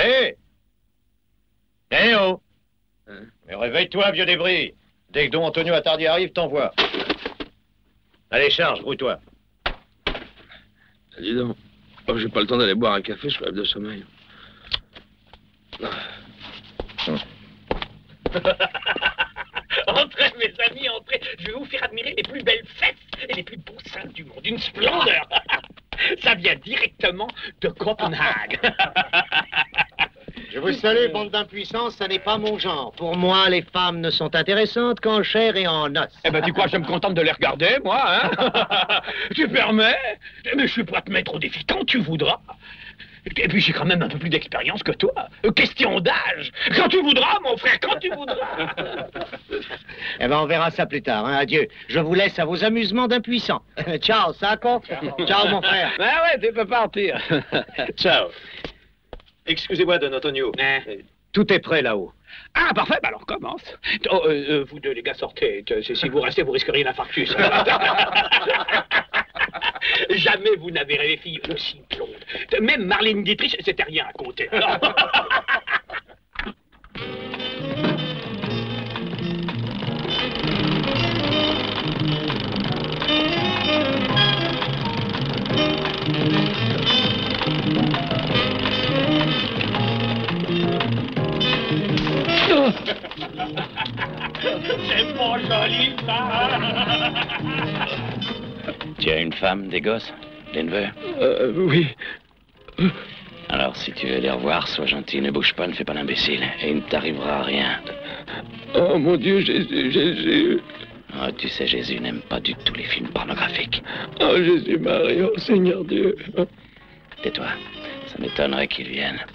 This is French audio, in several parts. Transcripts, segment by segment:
Hé! Hé, oh! Mais réveille-toi, vieux débris. Dès que Don Antonio Attardi arrive, t'envoies. Allez, charge, grouille-toi. Dis donc, oh, j'ai pas le temps d'aller boire un café, je crève de sommeil. Entrez, mes amis, entrez. Je vais vous faire admirer les plus belles fesses et les plus beaux seins du monde. Une splendeur. Ça vient directement de Copenhague. Je vous salue, bande d'impuissance, ça n'est pas mon genre. Pour moi, les femmes ne sont intéressantes qu'en chair et en os. Eh ben, tu crois que je me contente de les regarder, moi, hein? Tu permets? Mais je suis prêt à te mettre au défi quand tu voudras. Et puis, j'ai quand même un peu plus d'expérience que toi. Question d'âge. Quand tu voudras, mon frère, quand tu voudras. Eh ben, on verra ça plus tard, hein. Adieu. Je vous laisse à vos amusements d'impuissants. Ciao, Sacco. Ciao, mon frère. Ah ouais, tu peux partir. Ciao. Excusez-moi, Don Antonio. Tout est prêt là-haut. Ah, parfait, bah alors commence. Oh, vous deux, les gars, sortez. Si vous restez, vous risqueriez l'infarctus. Jamais vous n'avez rêvé fille aussi blonde. Même Marlène Dietrich, c'était rien à compter. C'est pas joli, ça. Tu as une femme, des gosses, des neveux? Oui. Alors, si tu veux les revoir, sois gentil, ne bouge pas, ne fais pas l'imbécile, et il ne t'arrivera rien. Oh, mon Dieu, Jésus, Jésus. Oh, tu sais, Jésus n'aime pas du tout les films pornographiques. Oh, Jésus, Marie, oh, Seigneur Dieu. Tais-toi, ça m'étonnerait qu'ils viennent.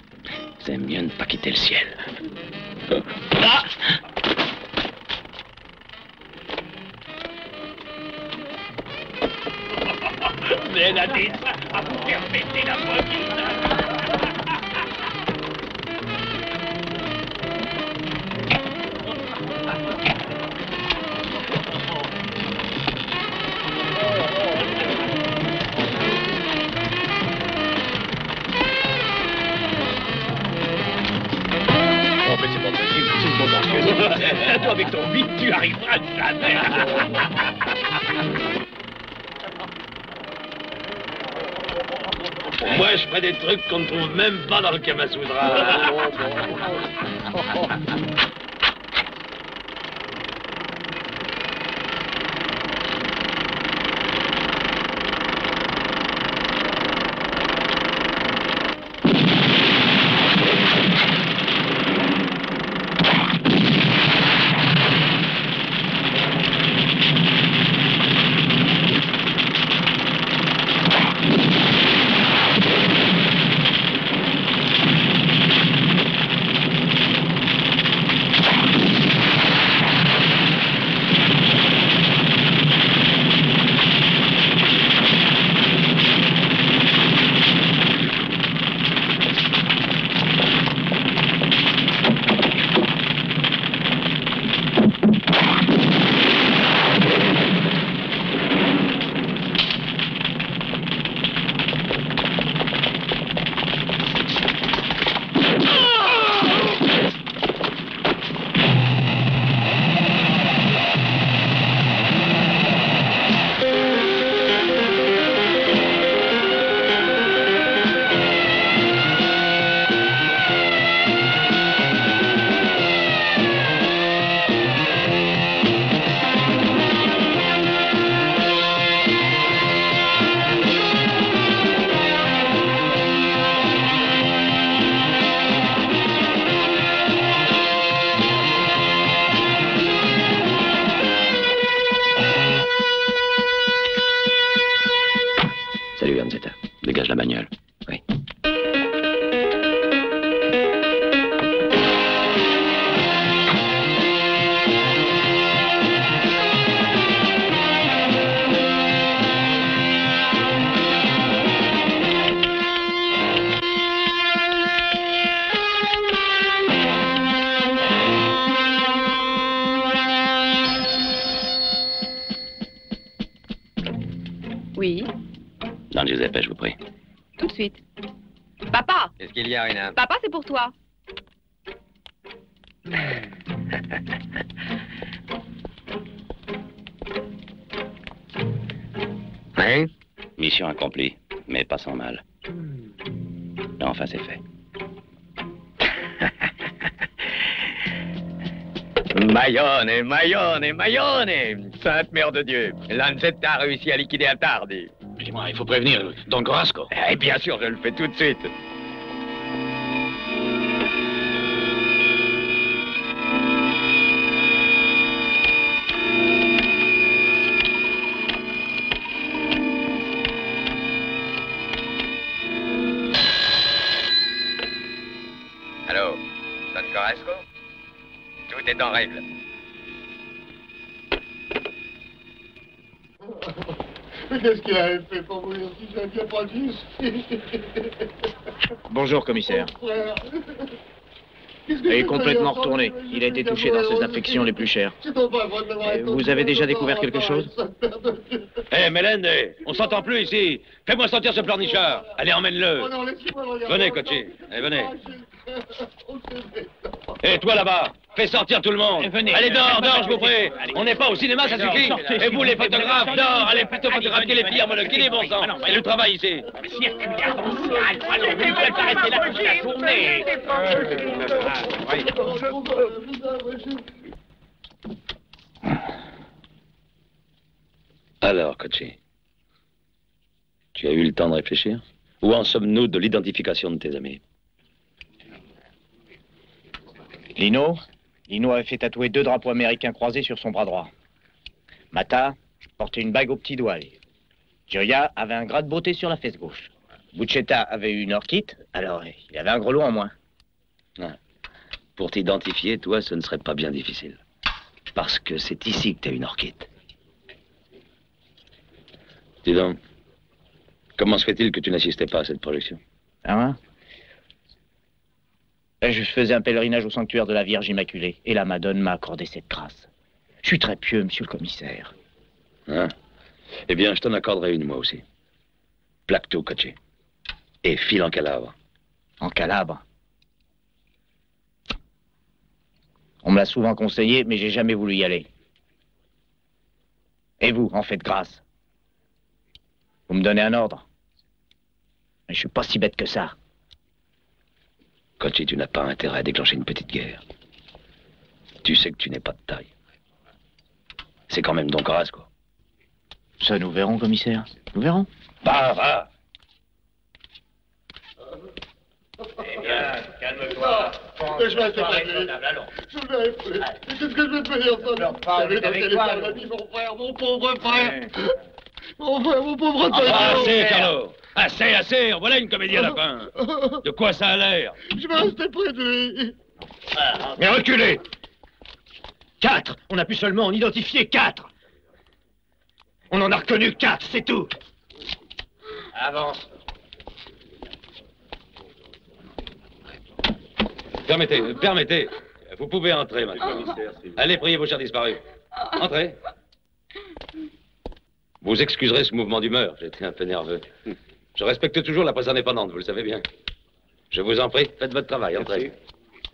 C'est mieux ne pas quitter le ciel. Ah! Mais elle a des seins à vous faire péter la poitrine. Oh, mais c'est pas possible, c'est une contentieuse. Toi, avec ton bite, tu arriveras jamais. Moi, je ferais des trucs qu'on ne trouve même pas dans le Kamasutra. Dégage la bagnole. Oui. Oui, Don Giuseppe, je vous prie. tout de suite. Papa! Qu'est-ce qu'il y a, Rina? Papa, c'est pour toi. Hein? Mission accomplie, mais pas sans mal. Non, enfin, c'est fait. Mayone, Mayone, Mayone! Sainte Mère de Dieu, Lanzetta a réussi à liquider Attardi. Dis-moi, il faut prévenir Don Corasco. Eh bien sûr, je le fais tout de suite. Allô, Don Corasco? Tout est en règle. Mais qu'est-ce qu'il avait fait pour vous dire si j'avais bien pas dit? Bonjour, commissaire. Il est complètement retourné. Il a été touché dans ses affections les plus chères. Vous avez déjà découvert quelque chose? Hé, Mélène, on s'entend plus ici. Fais-moi sortir ce pleurnichard. Allez, emmène-le. Venez, Cochi. Allez, venez. Et toi, là-bas, fais sortir tout le monde. Allez, dehors, dehors, je vous prie. On n'est pas au cinéma, ça suffit. Et vous, les photographes, dehors, allez plutôt photographier les filles à monocle, bon sang. Et le travail ici. Alors, Cochi, tu as eu le temps de réfléchir? Où en sommes-nous de l'identification de tes amis? Lino avait fait tatouer 2 drapeaux américains croisés sur son bras droit. Mata portait une bague au petit doigt. Gioia avait un gras de beauté sur la fesse gauche. Bucetta avait eu une orchite, alors il avait un grelot en moins. Ah. Pour t'identifier, toi, ce ne serait pas bien difficile. Parce que c'est ici que tu as une orchite. Dis donc, comment se fait-il que tu n'assistais pas à cette projection? Hein? Je faisais un pèlerinage au sanctuaire de la Vierge Immaculée, et la Madone m'a accordé cette grâce. Je suis très pieux, monsieur le commissaire. Hein? Eh bien, je t'en accorderai une, moi aussi. Plaque tout, Cochi. Et file en Calabre. En Calabre? On me l'a souvent conseillé, mais j'ai jamais voulu y aller. Et vous, en faites grâce. Vous me donnez un ordre. Mais je suis pas si bête que ça. Cochi, tu n'as pas intérêt à déclencher une petite guerre. Tu sais que tu n'es pas de taille. C'est quand même Don Corasco. Ça, nous verrons, commissaire. Nous verrons. Va. Eh bien, calme-toi. Je vais rester pas. Je vais rester. Qu'est-ce que je vais te dire, ça? J'avais dans quel état l'a mis mon frère, mon pauvre frère. Mon frère, mon pauvre frère. Assez, Carlo. Assez. En voilà une comédie à la fin. De quoi ça a l'air? Je vais rester près de lui. Mais reculez. 4. On a pu seulement en identifier 4. On en a reconnu 4, c'est tout. Avance. Permettez. Vous pouvez entrer, madame. Allez prier vos chers disparus. Entrez. Vous excuserez ce mouvement d'humeur. J'étais un peu nerveux. Je respecte toujours la presse indépendante, vous le savez bien. Je vous en prie, faites votre travail, entrez.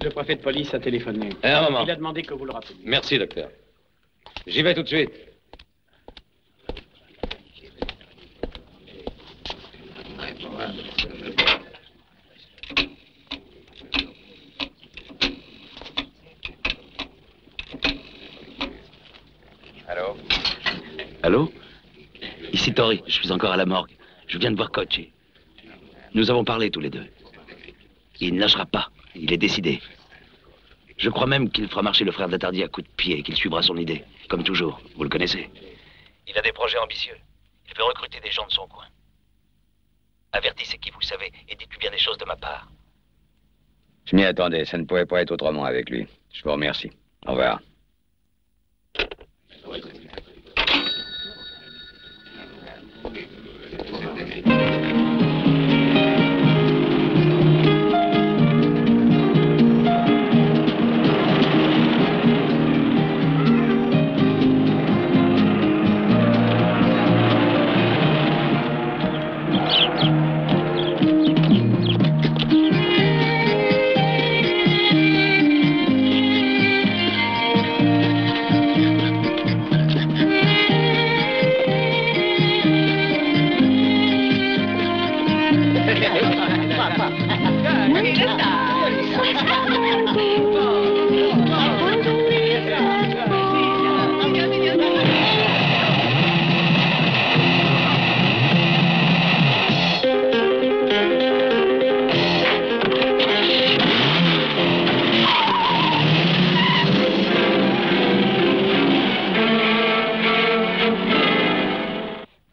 Le préfet de police a téléphoné. Un moment. Il a demandé que vous le rappeliez. Merci, docteur. J'y vais tout de suite. Allô? Allô? Ici Tori, je suis encore à la morgue. Je viens de voir Cochi. Nous avons parlé tous les deux. Il ne lâchera pas. Il est décidé. Je crois même qu'il fera marcher le frère d'Attardi à coups de pied et qu'il suivra son idée. Comme toujours. Vous le connaissez. Il a des projets ambitieux. Il veut recruter des gens de son coin. Avertissez qui vous savez et dites-lui bien des choses de ma part. Je m'y attendais. Ça ne pouvait pas être autrement avec lui. Je vous remercie. Au revoir.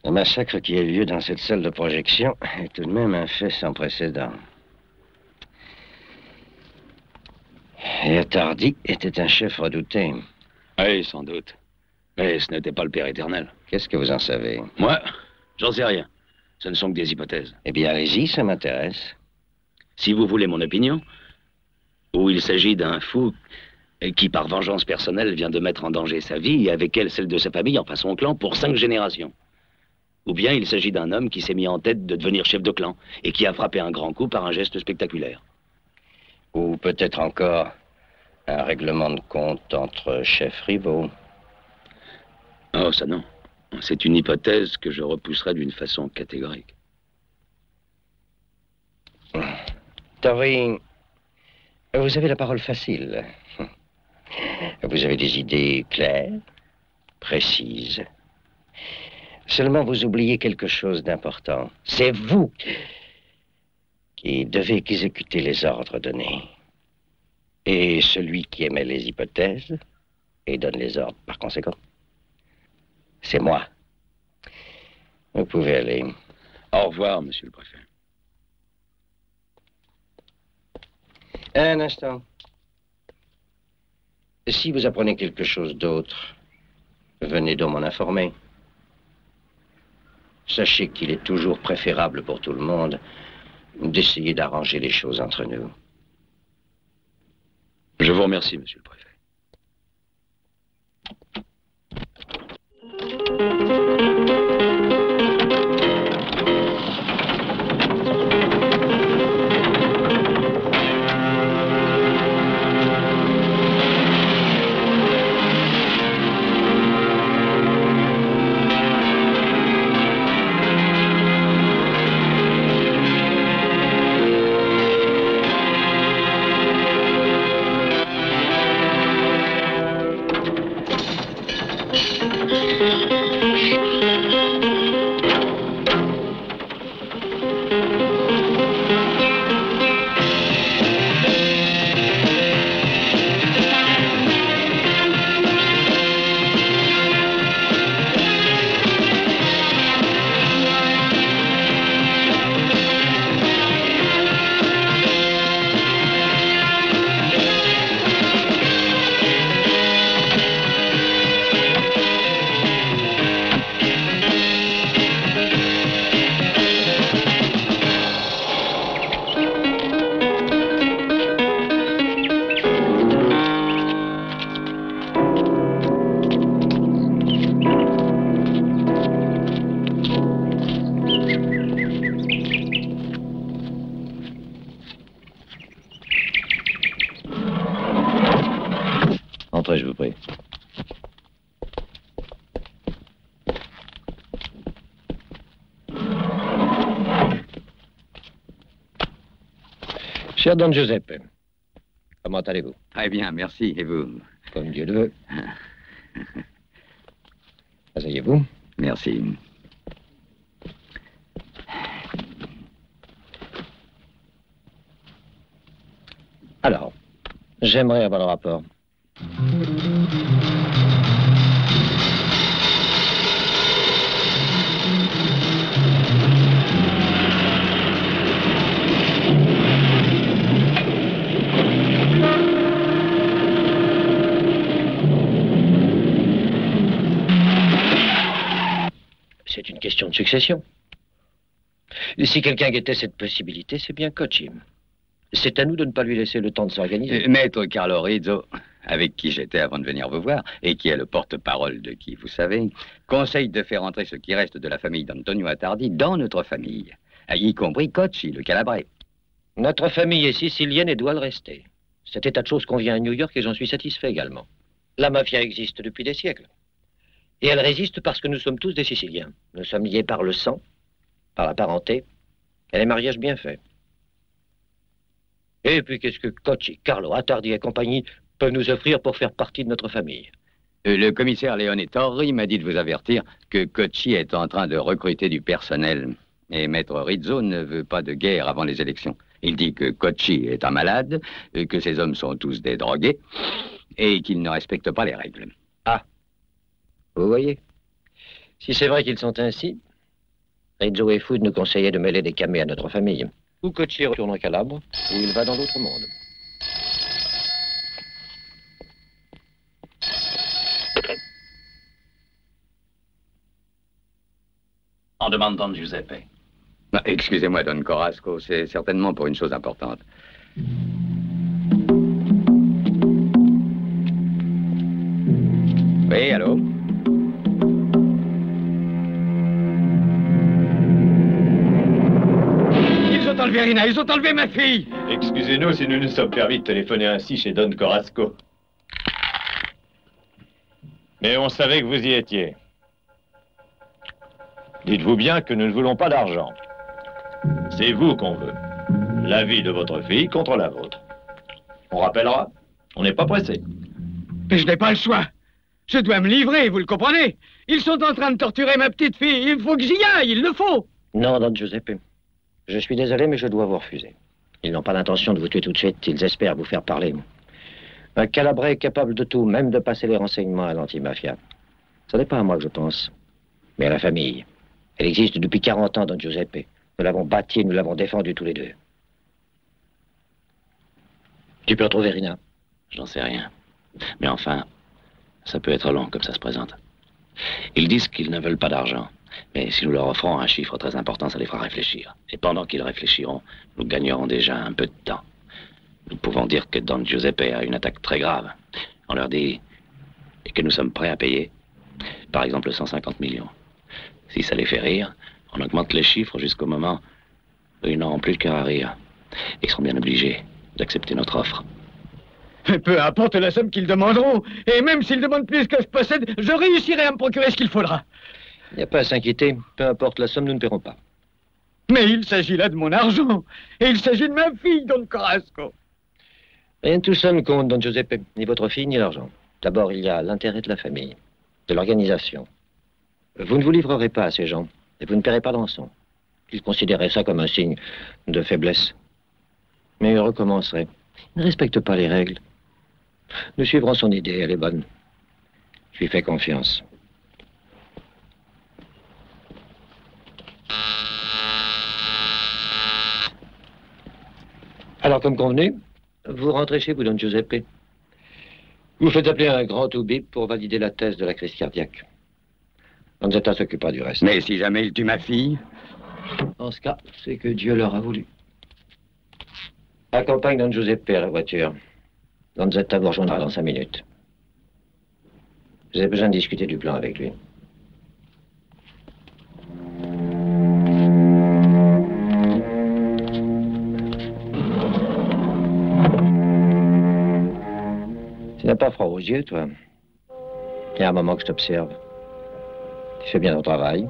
Le massacre qui a eu lieu dans cette salle de projection est tout de même un fait sans précédent. Et Attardi était un chef redouté. Oui, sans doute. Mais ce n'était pas le Père éternel. Qu'est-ce que vous en savez? Moi, j'en sais rien. Ce ne sont que des hypothèses. Eh bien, allez-y, ça m'intéresse. Si vous voulez mon opinion, ou il s'agit d'un fou qui, par vengeance personnelle, vient de mettre en danger sa vie et avec elle celle de sa famille, enfin son clan, pour 5 générations. Ou bien il s'agit d'un homme qui s'est mis en tête de devenir chef de clan et qui a frappé un grand coup par un geste spectaculaire. Ou peut-être encore un règlement de compte entre chefs rivaux. Oh, ça non. C'est une hypothèse que je repousserai d'une façon catégorique. Tori, vous avez la parole facile. Vous avez des idées claires, précises. Seulement, vous oubliez quelque chose d'important. C'est vous qui devez exécuter les ordres donnés. Et celui qui émet les hypothèses et donne les ordres par conséquent, c'est moi. Vous pouvez aller. Au revoir, monsieur le préfet. Un instant. Si vous apprenez quelque chose d'autre, venez donc m'en informer. Sachez qu'il est toujours préférable pour tout le monde d'essayer d'arranger les choses entre nous. Je vous remercie, monsieur le préfet. Entrez, je vous prie. Cher Don Giuseppe, comment allez-vous? Très bien, merci. Et vous? Comme Dieu le veut. Asseyez-vous. Merci. Alors, j'aimerais avoir le rapport. C'est une question de succession. Si quelqu'un guettait cette possibilité, c'est bien Cocchi. C'est à nous de ne pas lui laisser le temps de s'organiser. Maître Carlo Rizzo, avec qui j'étais avant de venir vous voir, et qui est le porte-parole de qui vous savez, conseille de faire entrer ce qui reste de la famille d'Antonio Attardi dans notre famille, y compris Cocchi, le Calabrais. Notre famille est sicilienne et doit le rester. Cet état de choses convient à New York et j'en suis satisfait également. La mafia existe depuis des siècles. Et elle résiste parce que nous sommes tous des Siciliens. Nous sommes liés par le sang, par la parenté et les mariages bien faits. Et puis, qu'est-ce que Cocci, Carlo, Attardi et compagnie peuvent nous offrir pour faire partie de notre famille? Le commissaire Leone Torri m'a dit de vous avertir que Cocci est en train de recruter du personnel. Et Maître Rizzo ne veut pas de guerre avant les élections. Il dit que Cocci est un malade, que ses hommes sont tous des drogués, et qu'ils ne respectent pas les règles. Ah, vous voyez? Si c'est vrai qu'ils sont ainsi, Rizzo et Food nous conseillaient de mêler des camés à notre famille. Ou Cocci retourne en Calabre, ou il va dans l'autre monde. En demande Don Giuseppe. Ah, excusez-moi, Don Corasco, c'est certainement pour une chose importante. Oui, allô? Ils ont enlevé Rina, ils ont enlevé ma fille. Excusez-nous si nous nous sommes permis de téléphoner ainsi chez Don Corasco. Mais on savait que vous y étiez. Dites-vous bien que nous ne voulons pas d'argent. C'est vous qu'on veut. La vie de votre fille contre la vôtre. On rappellera, on n'est pas pressé. Mais je n'ai pas le choix. Je dois me livrer, vous le comprenez? Ils sont en train de torturer ma petite fille. Il faut que j'y aille, il le faut. Non, Don Giuseppe. Je suis désolé, mais je dois vous refuser. Ils n'ont pas l'intention de vous tuer tout de suite. Ils espèrent vous faire parler. Un Calabrais est capable de tout, même de passer les renseignements à l'antimafia. Ce n'est pas à moi que je pense, mais à la famille. Elle existe depuis 40 ans, Don Giuseppe. Nous l'avons bâtie, nous l'avons défendue tous les deux. Tu peux retrouver Rina? J'en sais rien. Mais enfin, ça peut être long comme ça se présente. Ils disent qu'ils ne veulent pas d'argent. Mais si nous leur offrons un chiffre très important, ça les fera réfléchir. Et pendant qu'ils réfléchiront, nous gagnerons déjà un peu de temps. Nous pouvons dire que Don Giuseppe a une attaque très grave. On leur dit que nous sommes prêts à payer. Par exemple, 150 millions. Si ça les fait rire, on augmente les chiffres jusqu'au moment où ils n'auront plus de cœur à rire. Ils seront bien obligés d'accepter notre offre. Peu importe la somme qu'ils demanderont. Et même s'ils demandent plus que je possède, je réussirai à me procurer ce qu'il faudra. Il n'y a pas à s'inquiéter. Peu importe la somme, nous ne paierons pas. Mais il s'agit là de mon argent. Et il s'agit de ma fille, Don Corasco. Rien de tout ça ne compte, Don Giuseppe. Ni votre fille, ni l'argent. D'abord, il y a l'intérêt de la famille, de l'organisation. Vous ne vous livrerez pas à ces gens, et vous ne paierez pas de rançon. Ils considéraient ça comme un signe de faiblesse. Mais ils recommenceraient. Ils ne respectent pas les règles. Nous suivrons son idée, elle est bonne. Je lui fais confiance. Alors, comme convenu, vous rentrez chez vous, Don Giuseppe. Vous faites appeler un grand oubip pour valider la thèse de la crise cardiaque. Lanzetta s'occupera du reste. Mais si jamais il tue ma fille? En ce cas, c'est que Dieu leur a voulu. Accompagne Don Giuseppe à la voiture. Lanzetta vous rejoindra dans 5 minutes. J'ai besoin de discuter du plan avec lui. Tu n'as pas froid aux yeux, toi? Il y a un moment que je t'observe. Tu fais bien ton travail,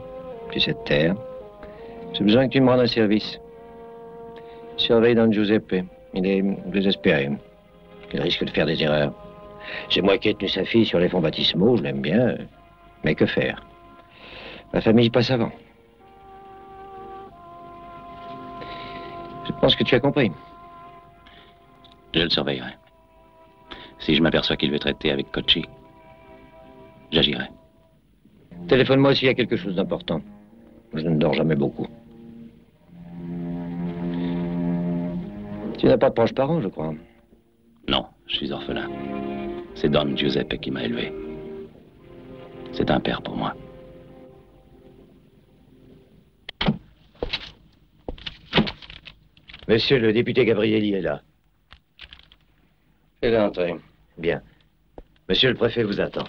tu sais te taire. J'ai besoin que tu me rendes un service. Surveille Don Giuseppe. Il est désespéré. Il risque de faire des erreurs. C'est moi qui ai tenu sa fille sur les fonds baptismaux, je l'aime bien. Mais que faire? Ma famille passe avant. Je pense que tu as compris. Je le surveillerai. Si je m'aperçois qu'il veut traiter avec Cocci, j'agirai. Téléphone-moi s'il y a quelque chose d'important. Je ne dors jamais beaucoup. Tu n'as pas de proches parents, je crois. Non, je suis orphelin. C'est Don Giuseppe qui m'a élevé. C'est un père pour moi. Monsieur le député Gabrielli est là. Fais-le entrer. Bien. Monsieur le préfet vous attend.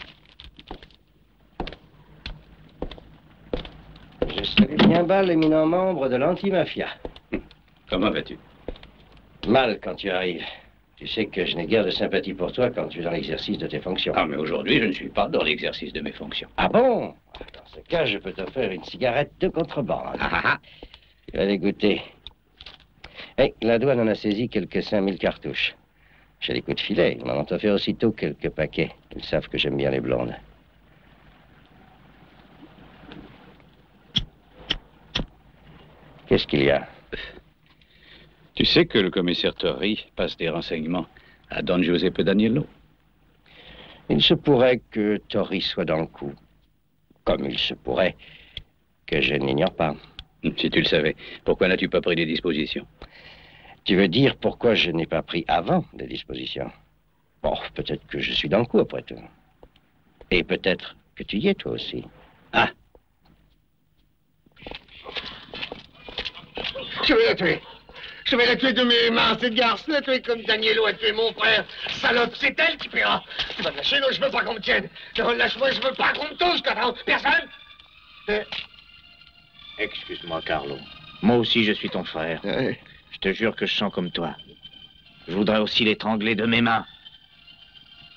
Je salue bien bas l'éminent membre de l'antimafia. Comment vas-tu? Mal quand tu arrives. Tu sais que je n'ai guère de sympathie pour toi quand tu es dans l'exercice de tes fonctions. Ah, mais aujourd'hui, je ne suis pas dans l'exercice de mes fonctions. Ah bon? Dans ce cas, je peux t'offrir une cigarette de contrebande. Tu vas les goûter. Et la douane en a saisi quelques 5000 cartouches. J'ai des coups de filet. Ils m'en ont offert aussitôt quelques paquets. Ils savent que j'aime bien les blondes. Qu'est-ce qu'il y a? Tu sais que le commissaire Torri passe des renseignements à Don Giuseppe Daniello? Il se pourrait que Torri soit dans le coup. Comme il se pourrait que je n'ignore pas. Si tu le savais, pourquoi n'as-tu pas pris des dispositions? Tu veux dire pourquoi je n'ai pas pris avant des dispositions? Bon, peut-être que je suis dans le coup après tout. Et peut-être que tu y es toi aussi. Ah! Je vais la tuer. Je vais la tuer de mes mains, cette garce. La tuer comme Daniello a tué mon frère. Salope, c'est elle qui paiera. Tu vas me lâcher, non, je veux pas qu'on me tienne. Non, lâche-moi, je veux pas qu'on me touche, Catherine. Personne? Excuse-moi, Carlo. Moi aussi, je suis ton frère. Ouais. Je te jure que je sens comme toi. Je voudrais aussi l'étrangler de mes mains.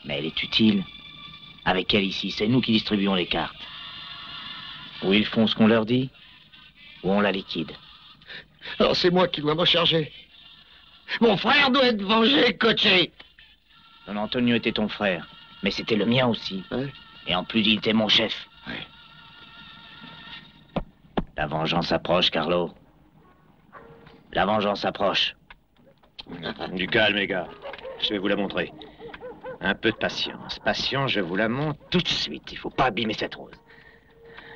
Mais elle est utile. Avec elle ici, c'est nous qui distribuons les cartes. Ou ils font ce qu'on leur dit, ou on la liquide. Alors c'est moi qui dois m'en charger. Mon frère doit être vengé, coaché. Don Antonio était ton frère, mais c'était le mien aussi. Ouais. Et en plus, il était mon chef. Ouais. La vengeance approche, Carlo. La vengeance approche. Du calme, les gars. Je vais vous la montrer. Un peu de patience. Patience, je vous la montre tout de suite. Il faut pas abîmer cette rose.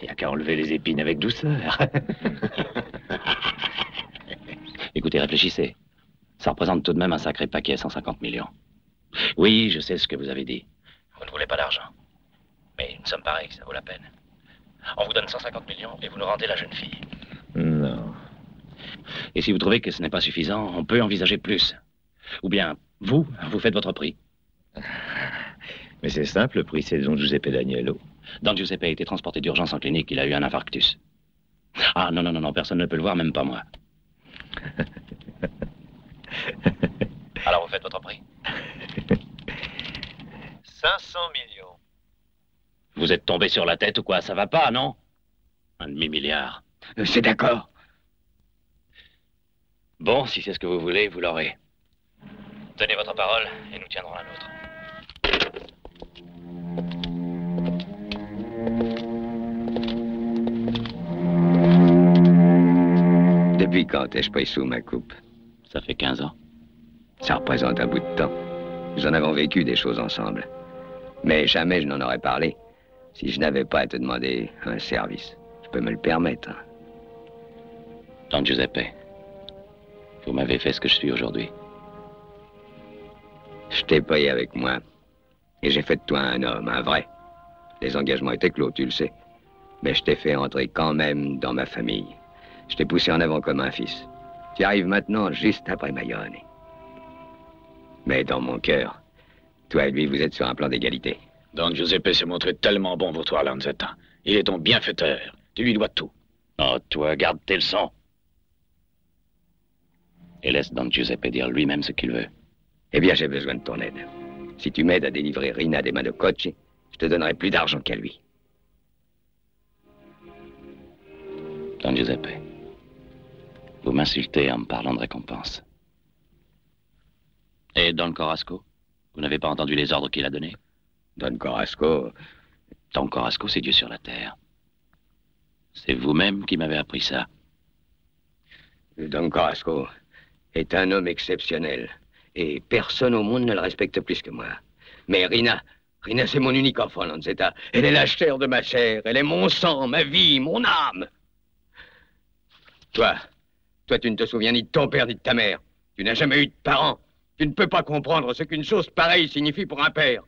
Il n'y a qu'à enlever les épines avec douceur. Écoutez, réfléchissez. Ça représente tout de même un sacré paquet, 150 millions. Oui, je sais ce que vous avez dit. Vous ne voulez pas d'argent. Mais nous sommes pareils, ça vaut la peine. On vous donne 150 millions et vous nous rendez la jeune fille. Non. Et si vous trouvez que ce n'est pas suffisant, on peut envisager plus. Ou bien, vous faites votre prix. Mais c'est simple, le prix, c'est Don Giuseppe Daniello. Don Giuseppe a été transporté d'urgence en clinique, il a eu un infarctus. Ah non, non, non, non, personne ne peut le voir, même pas moi. Alors vous faites votre prix? 500 millions. Vous êtes tombé sur la tête ou quoi? Ça va pas, non? Un demi-milliard. C'est d'accord. Bon, si c'est ce que vous voulez, vous l'aurez. Tenez votre parole et nous tiendrons la nôtre. Depuis quand ai-je pris sous ma coupe? Ça fait 15 ans. Ça représente un bout de temps. Nous en avons vécu des choses ensemble. Mais jamais je n'en aurais parlé si je n'avais pas à te demander un service. Je peux me le permettre. Don Giuseppe, vous m'avez fait ce que je suis aujourd'hui. Je t'ai payé avec moi. Et j'ai fait de toi un homme, un vrai. Les engagements étaient clos, tu le sais. Mais je t'ai fait entrer quand même dans ma famille. Je t'ai poussé en avant comme un fils. Tu arrives maintenant juste après Mayone. Mais dans mon cœur, toi et lui, vous êtes sur un plan d'égalité. Don Giuseppe s'est montré tellement bon pour toi, Lanzetta. Il est ton bienfaiteur. Tu lui dois tout. Oh, toi, garde tes leçons. Et laisse Don Giuseppe dire lui-même ce qu'il veut. Eh bien, j'ai besoin de ton aide. Si tu m'aides à délivrer Rina des mains de Coach, je te donnerai plus d'argent qu'à lui. Don Giuseppe, vous m'insultez en me parlant de récompense. Et Don Corasco, vous n'avez pas entendu les ordres qu'il a donnés? Don Corasco... Don Corasco, c'est Dieu sur la terre. C'est vous-même qui m'avez appris ça. Don Corasco est un homme exceptionnel. Et personne au monde ne le respecte plus que moi. Mais Rina, c'est mon unique enfant, Lanzetta. Elle est la chair de ma chair. Elle est mon sang, ma vie, mon âme. Toi, tu ne te souviens ni de ton père ni de ta mère. Tu n'as jamais eu de parents. Tu ne peux pas comprendre ce qu'une chose pareille signifie pour un père.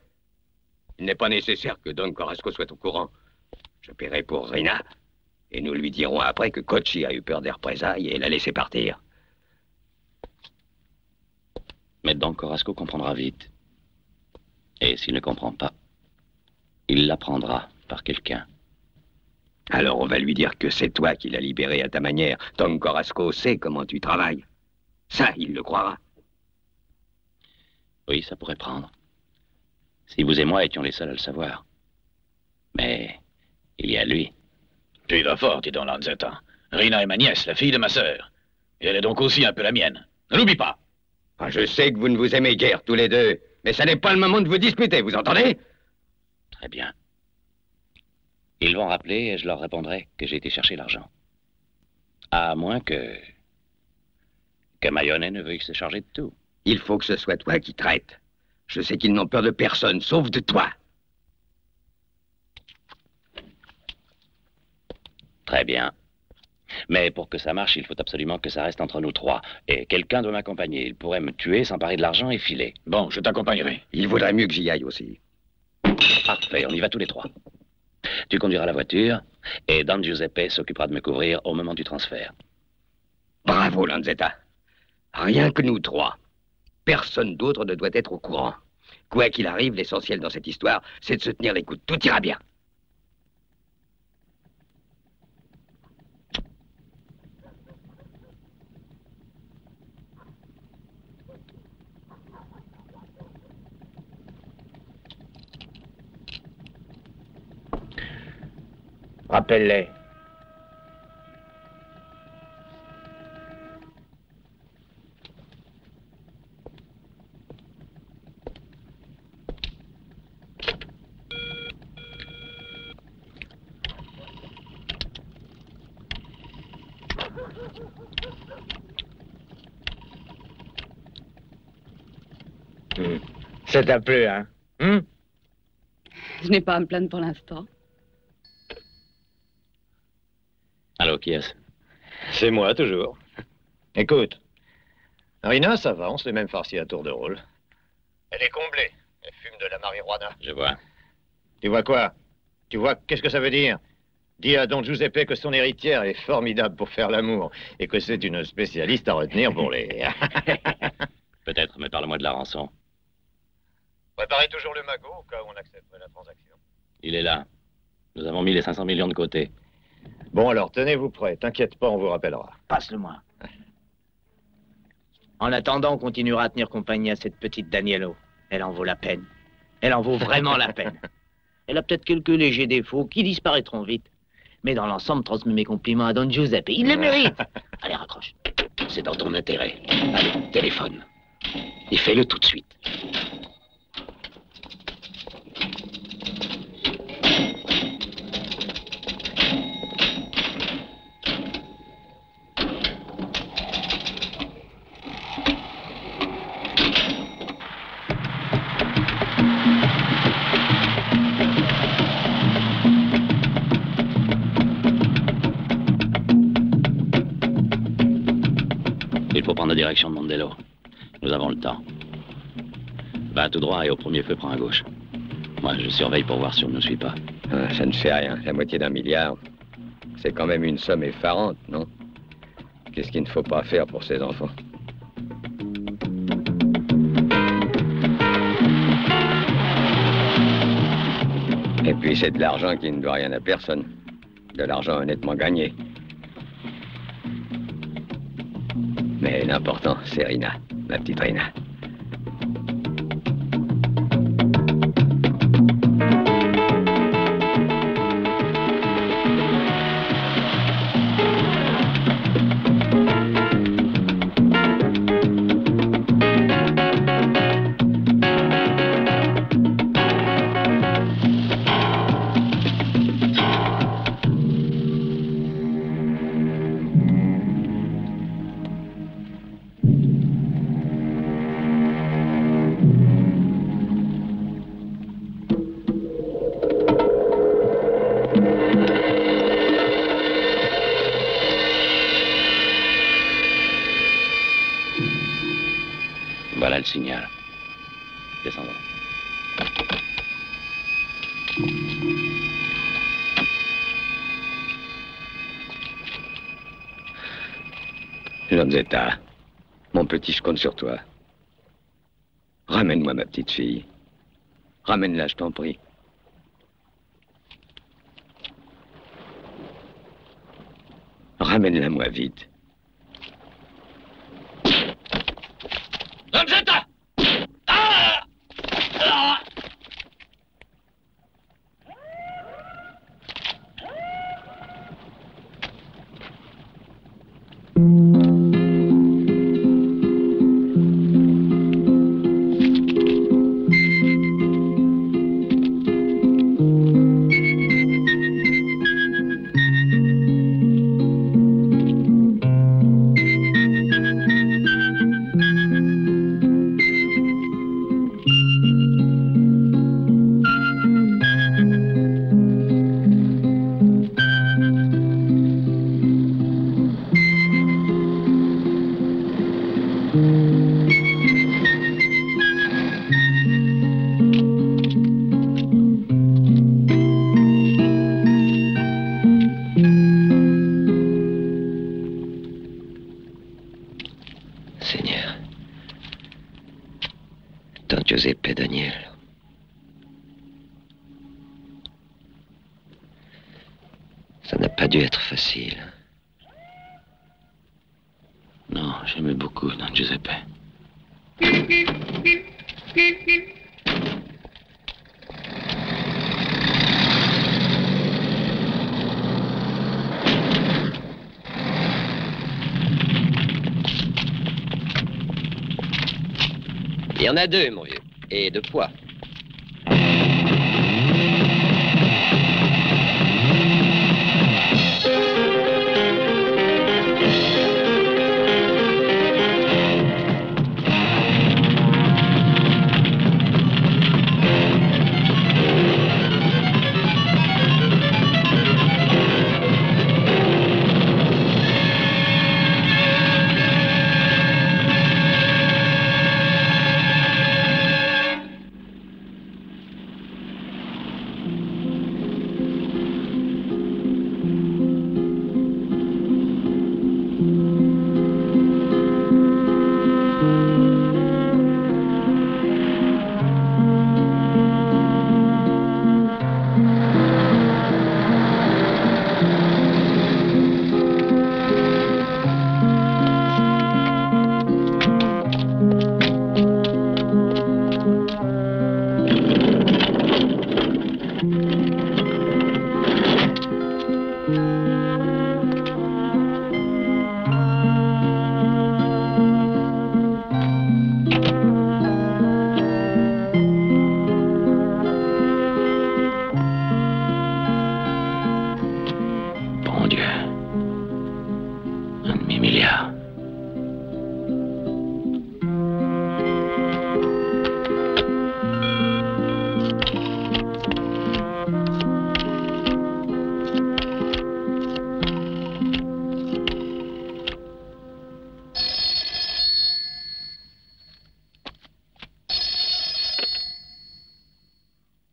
Il n'est pas nécessaire que Don Corasco soit au courant. Je paierai pour Rina. Et nous lui dirons après que Cochi a eu peur des représailles et l'a laissé partir. Mais Don Corasco comprendra vite. Et s'il ne comprend pas, il l'apprendra par quelqu'un. Alors on va lui dire que c'est toi qui l'as libéré à ta manière. Don Corasco sait comment tu travailles. Ça, il le croira. Oui, ça pourrait prendre. Si vous et moi étions les seuls à le savoir. Mais il y a lui. Tu vas fort, dis donc, Lanzetta. Rina est ma nièce, la fille de ma sœur. Et elle est donc aussi un peu la mienne. Ne l'oublie pas. Ah, je sais que vous ne vous aimez guère tous les deux, mais ça n'est pas le moment de vous disputer, vous entendez? Très bien. Ils vont rappeler et je leur répondrai que j'ai été chercher l'argent. À moins que Mayonnaise ne veuille se charger de tout. Il faut que ce soit toi qui traites. Je sais qu'ils n'ont peur de personne, sauf de toi. Très bien. Mais pour que ça marche, il faut absolument que ça reste entre nous trois. Et quelqu'un doit m'accompagner. Il pourrait me tuer, s'emparer de l'argent et filer. Bon, je t'accompagnerai. Il vaudrait mieux que j'y aille aussi. Parfait, on y va tous les trois. Tu conduiras la voiture et Don Giuseppe s'occupera de me couvrir au moment du transfert. Bravo, Lanzetta. Rien que nous trois. Personne d'autre ne doit être au courant. Quoi qu'il arrive, l'essentiel dans cette histoire, c'est de se tenir les coudes. Tout ira bien. Rappelle-les. Ça t'a plu, hein? Je n'ai pas à me plaindre pour l'instant. Allô, qui est-ce? C'est moi, toujours. Écoute, Rina, ça va, on se l'est même farci à tour de rôle. Elle est comblée. Elle fume de la marijuana. Je vois. Tu vois quoi? Tu vois, qu'est-ce que ça veut dire? Dis à Don Giuseppe que son héritière est formidable pour faire l'amour et que c'est une spécialiste à retenir pour les... Peut-être, mais parle-moi de la rançon. Préparez toujours le magot au cas où on accepterait la transaction. Il est là. Nous avons mis les 500 millions de côté. Bon, alors, tenez-vous prêts. T'inquiète pas, on vous rappellera. Passe-le-moi. En attendant, on continuera à tenir compagnie à cette petite Danielo. Elle en vaut la peine. Elle en vaut vraiment la peine. Elle a peut-être quelques légers défauts qui disparaîtront vite. Mais dans l'ensemble, transmets mes compliments à Don Giuseppe. Il les mérite. Allez, raccroche. C'est dans ton intérêt. Allez, téléphone. Et fais-le tout de suite. Il faut prendre la direction de Mondello. Nous avons le temps. Va tout droit et au premier feu, prends à gauche. Moi, je surveille pour voir si on ne nous suit pas. Ah, ça ne fait rien. La moitié d'un milliard. C'est quand même une somme effarante, non? Qu'est-ce qu'il ne faut pas faire pour ces enfants? Et puis c'est de l'argent qui ne doit rien à personne. De l'argent honnêtement gagné. Mais l'important, c'est Rina, ma petite Rina. Voilà le signal. Descendons. Lanzetta, mon petit, je compte sur toi. Ramène-moi ma petite fille. Ramène-la, je t'en prie. Ramène-la moi vite. Lanzetta! Ah! Ah! Giuseppe Daniel. Ça n'a pas dû être facile. Non, j'aimais beaucoup Don Giuseppe. Il y en a deux, mon vieux, et de poids.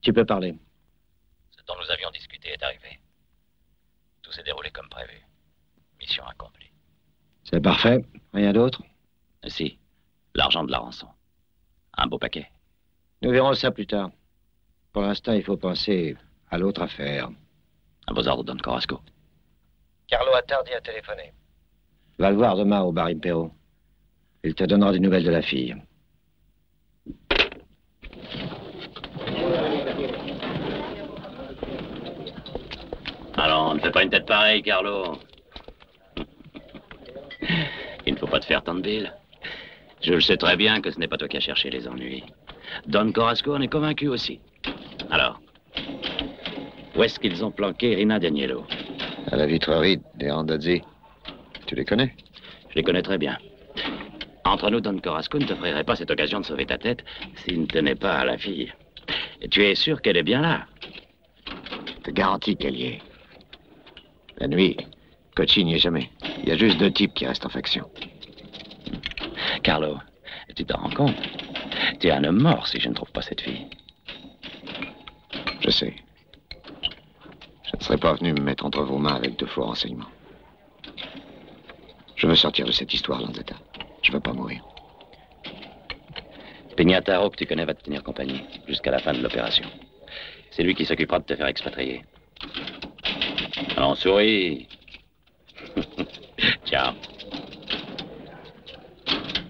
Tu peux parler. Ce dont nous avions discuté est arrivé. Tout s'est déroulé comme prévu. Mission accomplie. C'est parfait. Rien d'autre? Si. L'argent de la rançon. Un beau paquet. Nous verrons ça plus tard. Pour l'instant, il faut penser à l'autre affaire. À vos ordres, Don Corasco. Carlo Attardi a téléphoné. Va le voir demain au bar Impero. Il te donnera des nouvelles de la fille. Alors, ne fais pas une tête pareille, Carlo. Il ne faut pas te faire tant de billes. Je le sais très bien que ce n'est pas toi qui as cherché les ennuis. Don Corasco en est convaincu aussi. Alors, où est-ce qu'ils ont planqué Rina Danielo? À la vitrerie des Randazzi. Tu les connais? Je les connais très bien. Entre nous, Don Corasco ne te ferait pas cette occasion de sauver ta tête s'il ne tenait pas à la fille. Et tu es sûr qu'elle est bien là? Je te garantis qu'elle y est. La nuit, Cocci n'y est jamais. Il y a juste deux types qui restent en faction. Carlo, tu t'en rends compte? Tu es un homme mort si je ne trouve pas cette fille. Je sais. Je ne serais pas venu me mettre entre vos mains avec de faux renseignements. Je veux sortir de cette histoire, Lanzetta. Je veux pas mourir. Pignataro, que tu connais, va te tenir compagnie jusqu'à la fin de l'opération. C'est lui qui s'occupera de te faire expatrier. Alors, souris. Ciao.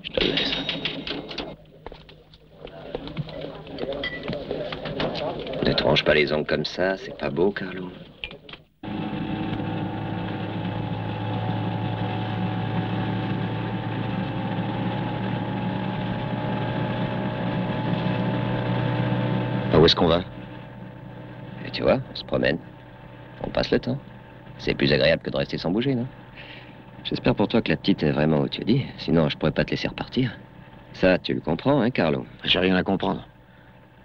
Je te laisse. Ne te range pas les ongles comme ça, c'est pas beau, Carlo. Où est-ce qu'on va? Et tu vois, on se promène. On passe le temps. C'est plus agréable que de rester sans bouger, non? J'espère pour toi que la petite est vraiment où tu dis. Sinon, je pourrais pas te laisser repartir. Ça, tu le comprends, hein, Carlo? J'ai rien à comprendre.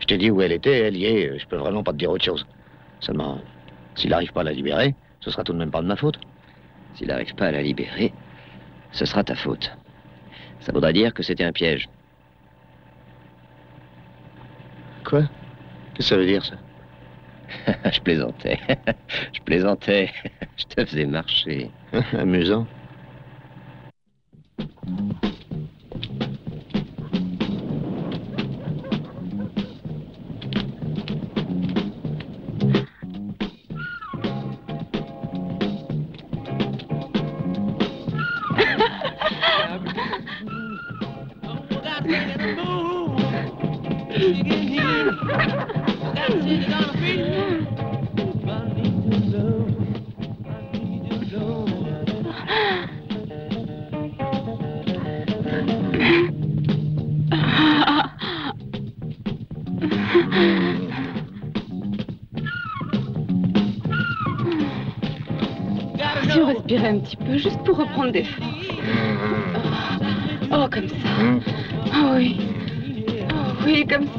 Je t'ai dit où elle était, elle y est. Je peux vraiment pas te dire autre chose. Seulement, s'il n'arrive pas à la libérer, ce sera tout de même pas de ma faute. S'il n'arrive pas à la libérer, ce sera ta faute. Ça voudrait dire que c'était un piège. Quoi? Qu'est-ce que ça veut dire, ça? Je plaisantais. Je plaisantais. Je te faisais marcher. Amusant. Si on respirait un petit peu, juste pour reprendre des forces. Oh, comme ça. Oh oui. Oh oui, comme ça.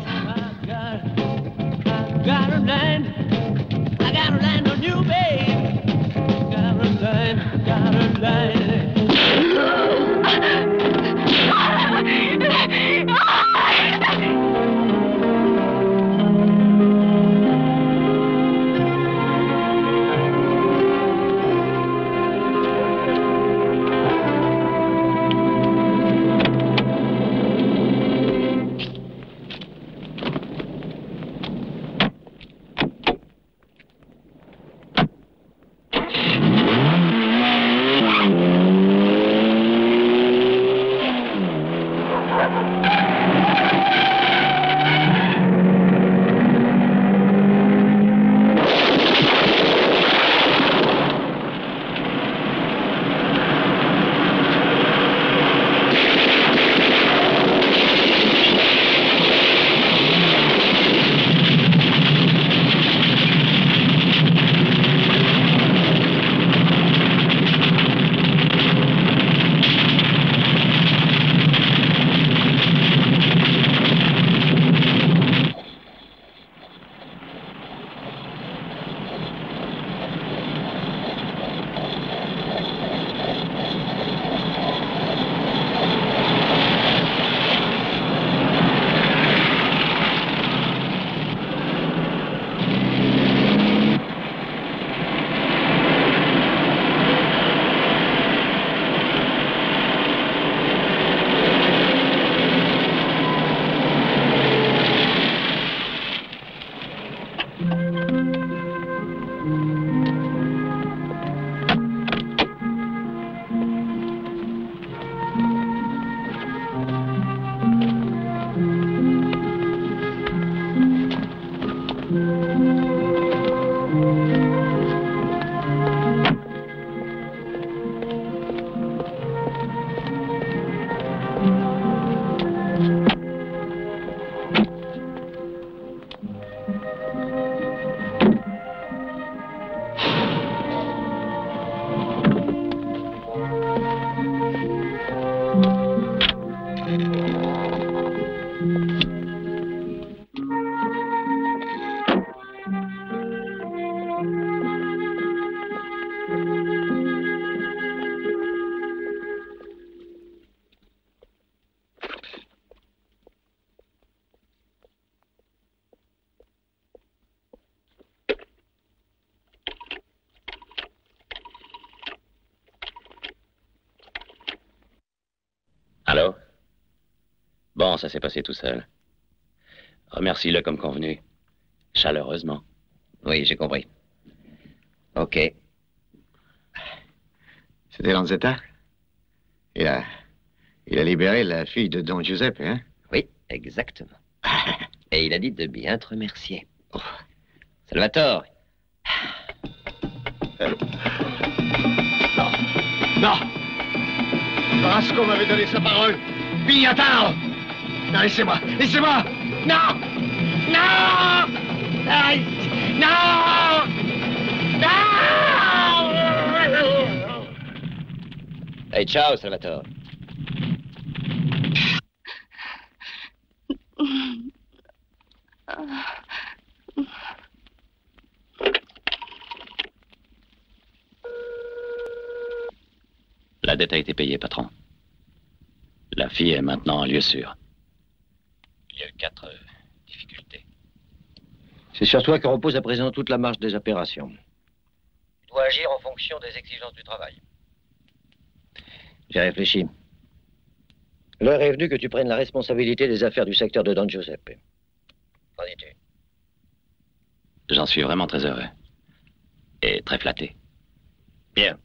Allô? Bon, ça s'est passé tout seul. Remercie-le comme convenu. Chaleureusement. Oui, j'ai compris. OK. C'était Lanzetta? Il a libéré la fille de Don Giuseppe, hein? Oui, exactement. Et il a dit de bien te remercier. Oh. Salvatore. Non! Brasco m'avait donné sa parole. Pignataro! Non, laissez-moi! Laissez-moi! Non! Non! Aïe! Non! Non! Hey, ciao, Salvatore. La dette a été payée, patron. La fille est maintenant en lieu sûr. Il y a eu 4 difficultés. C'est sur toi que repose à présent toute la marche des opérations. Tu dois agir en fonction des exigences du travail. J'ai réfléchi. L'heure est venue que tu prennes la responsabilité des affaires du secteur de Don Giuseppe. Qu'en dis-tu? J'en suis vraiment très heureux. Et très flatté. Bien.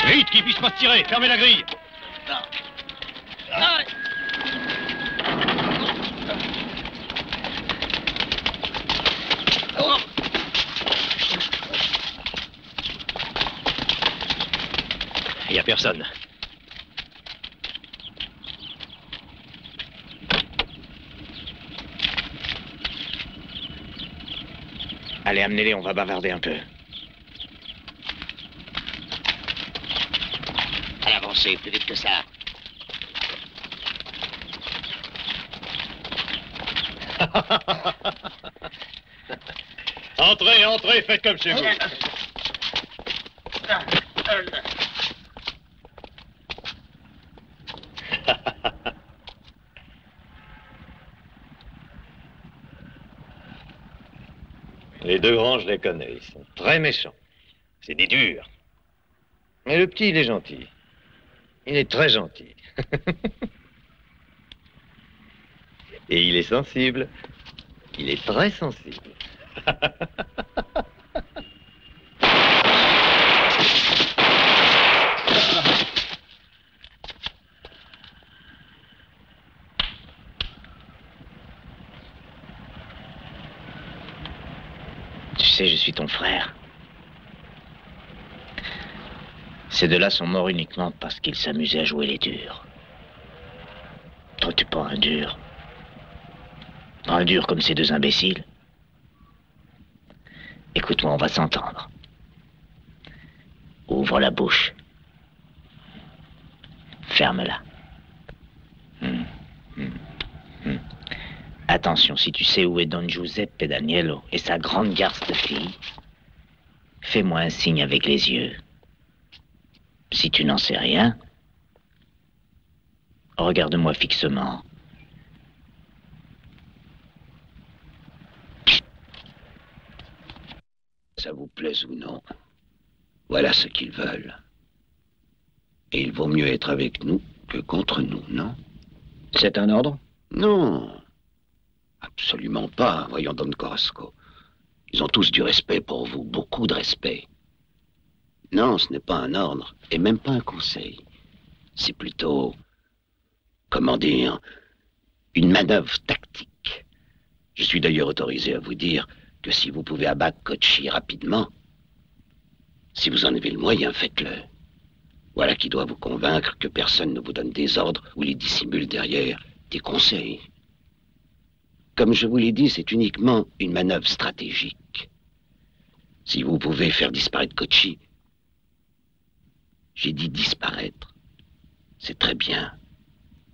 Vite, qu'il puisse pas se tirer. Fermez la grille. Il n'y a personne. Allez, amenez-les, on va bavarder un peu. À l'avancée, plus vite que ça. Entrez, entrez, faites comme chez vous. Les deux grands, je les connais. Ils sont très méchants. C'est des durs. Mais le petit, il est gentil. Il est très gentil. Et il est sensible. Il est très sensible. Tu sais, je suis ton frère. Ces deux-là sont morts uniquement parce qu'ils s'amusaient à jouer les durs. Toi, t'es pas un dur. Un dur comme ces deux imbéciles. Écoute-moi, on va s'entendre. Ouvre la bouche. Ferme-la. Attention, si tu sais où est Don Giuseppe Danielo et sa grande garce de fille, fais-moi un signe avec les yeux. Si tu n'en sais rien, regarde-moi fixement. Ça vous plaise ou non, voilà ce qu'ils veulent. Et il vaut mieux être avec nous que contre nous, non? C'est un ordre? Non, absolument pas, voyons Don Corasco. Ils ont tous du respect pour vous, beaucoup de respect. Non, ce n'est pas un ordre, et même pas un conseil. C'est plutôt, comment dire, une manœuvre tactique. Je suis d'ailleurs autorisé à vous dire que si vous pouvez abattre Cocchi rapidement, si vous en avez le moyen, faites-le. Voilà qui doit vous convaincre que personne ne vous donne des ordres ou les dissimule derrière des conseils. Comme je vous l'ai dit, c'est uniquement une manœuvre stratégique. Si vous pouvez faire disparaître Cocchi, j'ai dit disparaître, c'est très bien.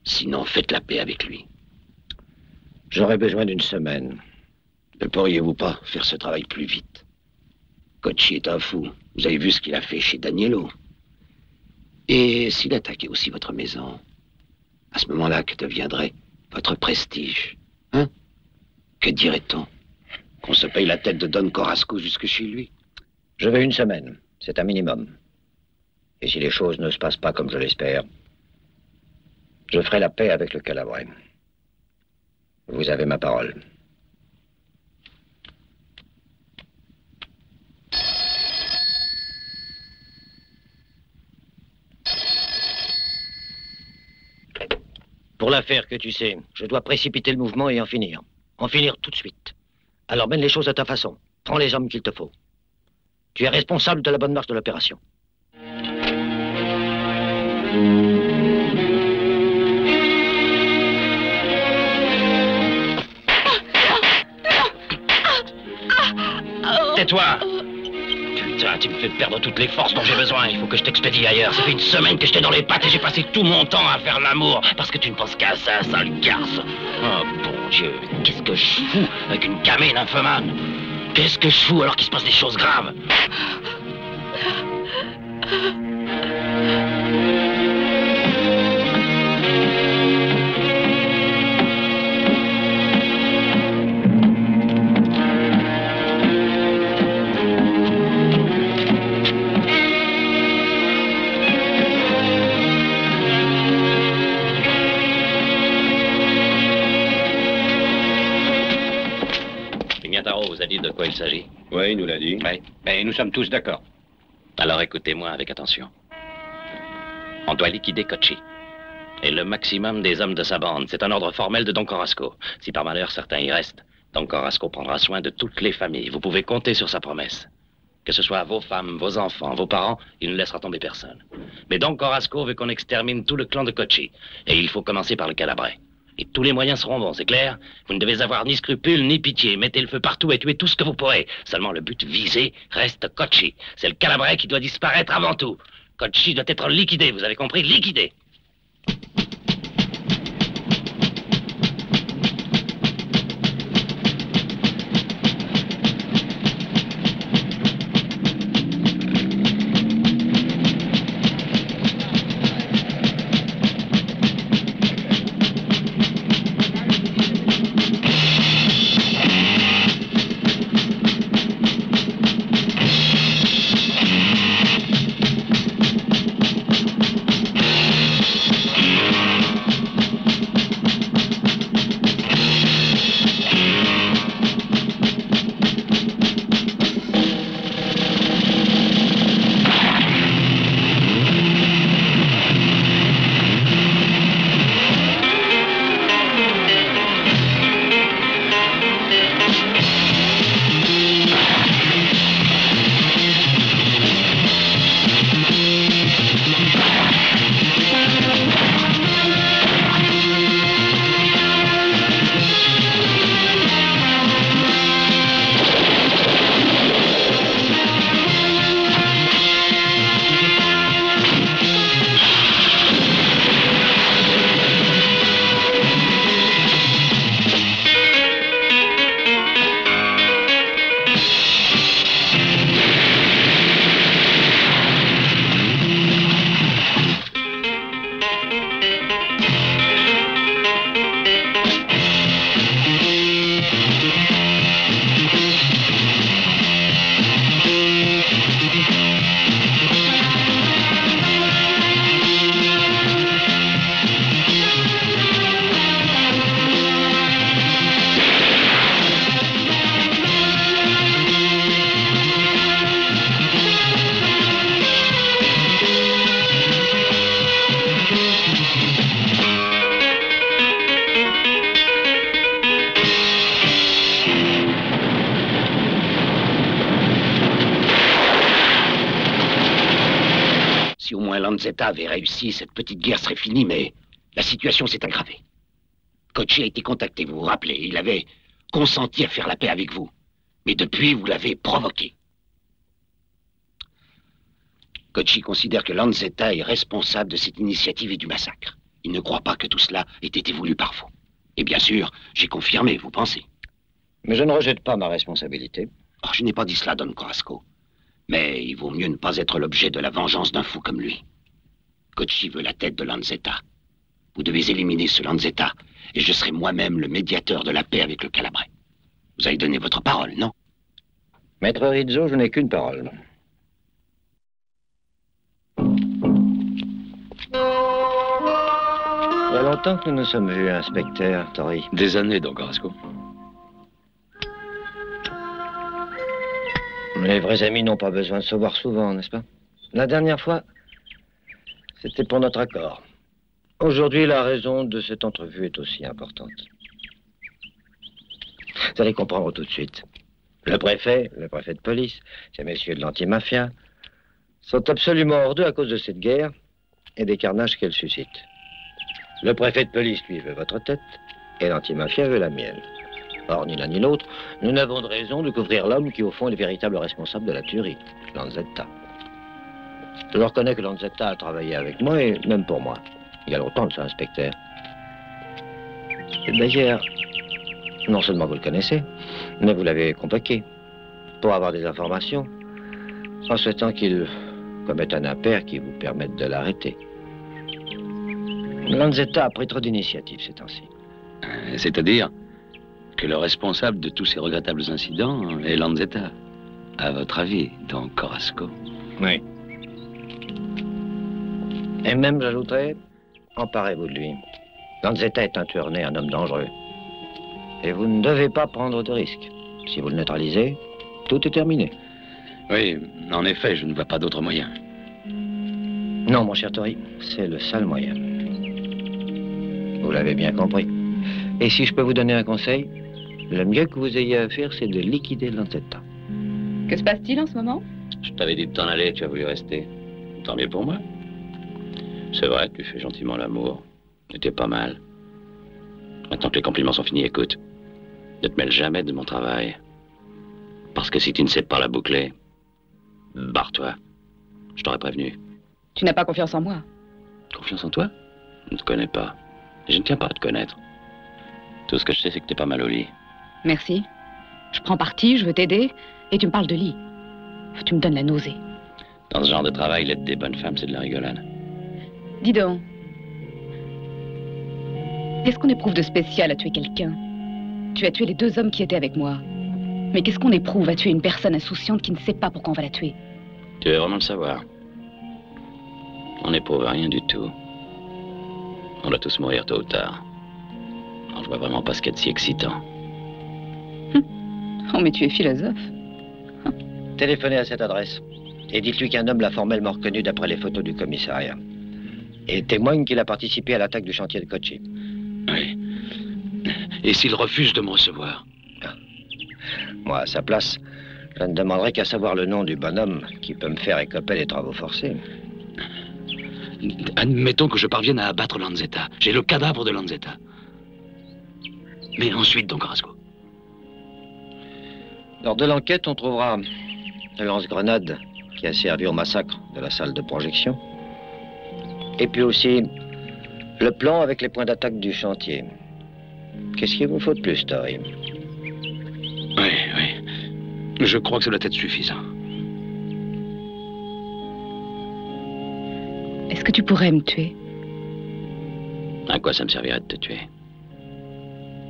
Sinon, faites la paix avec lui. J'aurais besoin d'une semaine. Ne pourriez-vous pas faire ce travail plus vite? Cocchi est un fou. Vous avez vu ce qu'il a fait chez Danielo. Et s'il attaquait aussi votre maison, à ce moment-là, que deviendrait votre prestige? Hein? Que dirait-on? Qu'on se paye la tête de Don Corasco jusque chez lui? Je veux une semaine. C'est un minimum. Et si les choses ne se passent pas comme je l'espère, je ferai la paix avec le Calabrais. Vous avez ma parole. Pour l'affaire que tu sais, je dois précipiter le mouvement et en finir. En finir tout de suite. Alors mène les choses à ta façon. Prends les hommes qu'il te faut. Tu es responsable de la bonne marche de l'opération. Tais-toi! Putain, tu me fais perdre toutes les forces dont j'ai besoin. Il faut que je t'expédie ailleurs. Ça fait une semaine que j'étais dans les pattes et j'ai passé tout mon temps à faire l'amour. Parce que tu ne penses qu'à ça, sale garce. Oh, bon Dieu, qu'est-ce que je fous avec une gamine infomane? Qu'est-ce que je fous alors qu'il se passe des choses graves? Vous a dit de quoi il s'agit? Oui, il nous l'a dit. Oui, mais nous sommes tous d'accord. Alors écoutez-moi avec attention. On doit liquider Kochi. Et le maximum des hommes de sa bande. C'est un ordre formel de Don Corasco. Si par malheur certains y restent, Don Corasco prendra soin de toutes les familles. Vous pouvez compter sur sa promesse. Que ce soit vos femmes, vos enfants, vos parents, il ne laissera tomber personne. Mais Don Corasco veut qu'on extermine tout le clan de Kochi. Et il faut commencer par le Calabrais. Et tous les moyens seront bons, c'est clair? Vous ne devez avoir ni scrupules, ni pitié. Mettez le feu partout et tuez tout ce que vous pourrez. Seulement le but visé reste Kochi. C'est le Calabrais qui doit disparaître avant tout. Kochi doit être liquidé, vous avez compris? Liquidé. Si au moins Lanzetta avait réussi, cette petite guerre serait finie, mais la situation s'est aggravée. Kochi a été contacté, vous vous rappelez. Il avait consenti à faire la paix avec vous. Mais depuis, vous l'avez provoqué. Kochi considère que Lanzetta est responsable de cette initiative et du massacre. Il ne croit pas que tout cela ait été voulu par vous. Et bien sûr, j'ai confirmé, vous pensez. Mais je ne rejette pas ma responsabilité. Oh, je n'ai pas dit cela, Don Corasco. Mais il vaut mieux ne pas être l'objet de la vengeance d'un fou comme lui. Kochi veut la tête de Lanzetta. Vous devez éliminer ce Lanzetta, et je serai moi-même le médiateur de la paix avec le Calabrais. Vous avez donné votre parole, non? Maître Rizzo, je n'ai qu'une parole. Il y a longtemps que nous nous sommes vus, inspecteur Tori. Des années, donc, Carrasco. Les vrais amis n'ont pas besoin de se voir souvent, n'est-ce pas? La dernière fois, c'était pour notre accord. Aujourd'hui, la raison de cette entrevue est aussi importante. Vous allez comprendre tout de suite. Le préfet de police, ces messieurs de l'antimafia, sont absolument hors d'eux à cause de cette guerre et des carnages qu'elle suscite. Le préfet de police, lui, veut votre tête, et l'antimafia veut la mienne. Or, ni l'un ni l'autre, nous n'avons de raison de couvrir l'homme qui, au fond, est le véritable responsable de la tuerie, Lanzetta. Je reconnais que Lanzetta a travaillé avec moi, et même pour moi. Il y a longtemps de ça, inspecteur. Et d'ailleurs, non seulement vous le connaissez, mais vous l'avez convoqué pour avoir des informations, en souhaitant qu'il commette un impair qui vous permette de l'arrêter. Lanzetta a pris trop d'initiatives ces temps-ci. C'est-à-dire que le responsable de tous ces regrettables incidents est Lanzetta. À votre avis, donc, Carrasco? Oui. Et même, j'ajouterais, emparez-vous de lui. Lanzetta est un tueur né, un homme dangereux. Et vous ne devez pas prendre de risques. Si vous le neutralisez, tout est terminé. Oui, en effet, je ne vois pas d'autre moyen. Non, mon cher Tori, c'est le seul moyen. Vous l'avez bien compris. Et si je peux vous donner un conseil, le mieux que vous ayez à faire, c'est de liquider Lanzetta. Que se passe-t-il en ce moment? Je t'avais dit de t'en aller, tu as voulu rester. Tant mieux pour moi. C'est vrai, tu fais gentiment l'amour. C'était pas mal. Maintenant que les compliments sont finis, écoute. Ne te mêle jamais de mon travail. Parce que si tu ne sais pas la boucler, barre-toi. Je t'aurais prévenu. Tu n'as pas confiance en moi? Confiance en toi? Je ne te connais pas. Et je ne tiens pas à te connaître. Tout ce que je sais, c'est que t'es pas mal au lit. Merci. Je prends parti, je veux t'aider, et tu me parles de lit. Tu me donnes la nausée. Dans ce genre de travail, l'aide des bonnes femmes, c'est de la rigolade. Dis donc. Qu'est-ce qu'on éprouve de spécial à tuer quelqu'un? Tu as tué les 2 hommes qui étaient avec moi. Mais qu'est-ce qu'on éprouve à tuer une personne insouciante qui ne sait pas pourquoi on va la tuer? Tu veux vraiment le savoir? On n'éprouve rien du tout. On doit tous mourir tôt ou tard. Alors, je vois vraiment pas ce qu'il y a de si excitant. Oh, mais tu es philosophe. Téléphonez à cette adresse et dites-lui qu'un homme l'a formellement reconnu d'après les photos du commissariat. Et témoigne qu'il a participé à l'attaque du chantier de Kochi. Oui. Et s'il refuse de me recevoir? Moi, à sa place, je ne demanderai qu'à savoir le nom du bonhomme qui peut me faire écoper les travaux forcés. Admettons que je parvienne à abattre Lanzetta. J'ai le cadavre de Lanzetta. Mais ensuite, donc, Carrasco? Lors de l'enquête, on trouvera le lance-grenade qui a servi au massacre de la salle de projection. Et puis aussi, le plan avec les points d'attaque du chantier. Qu'est-ce qu'il vous faut de plus, Tori? Oui, oui. Je crois que ça doit être suffisant. Est-ce que tu pourrais me tuer? À quoi ça me servirait de te tuer?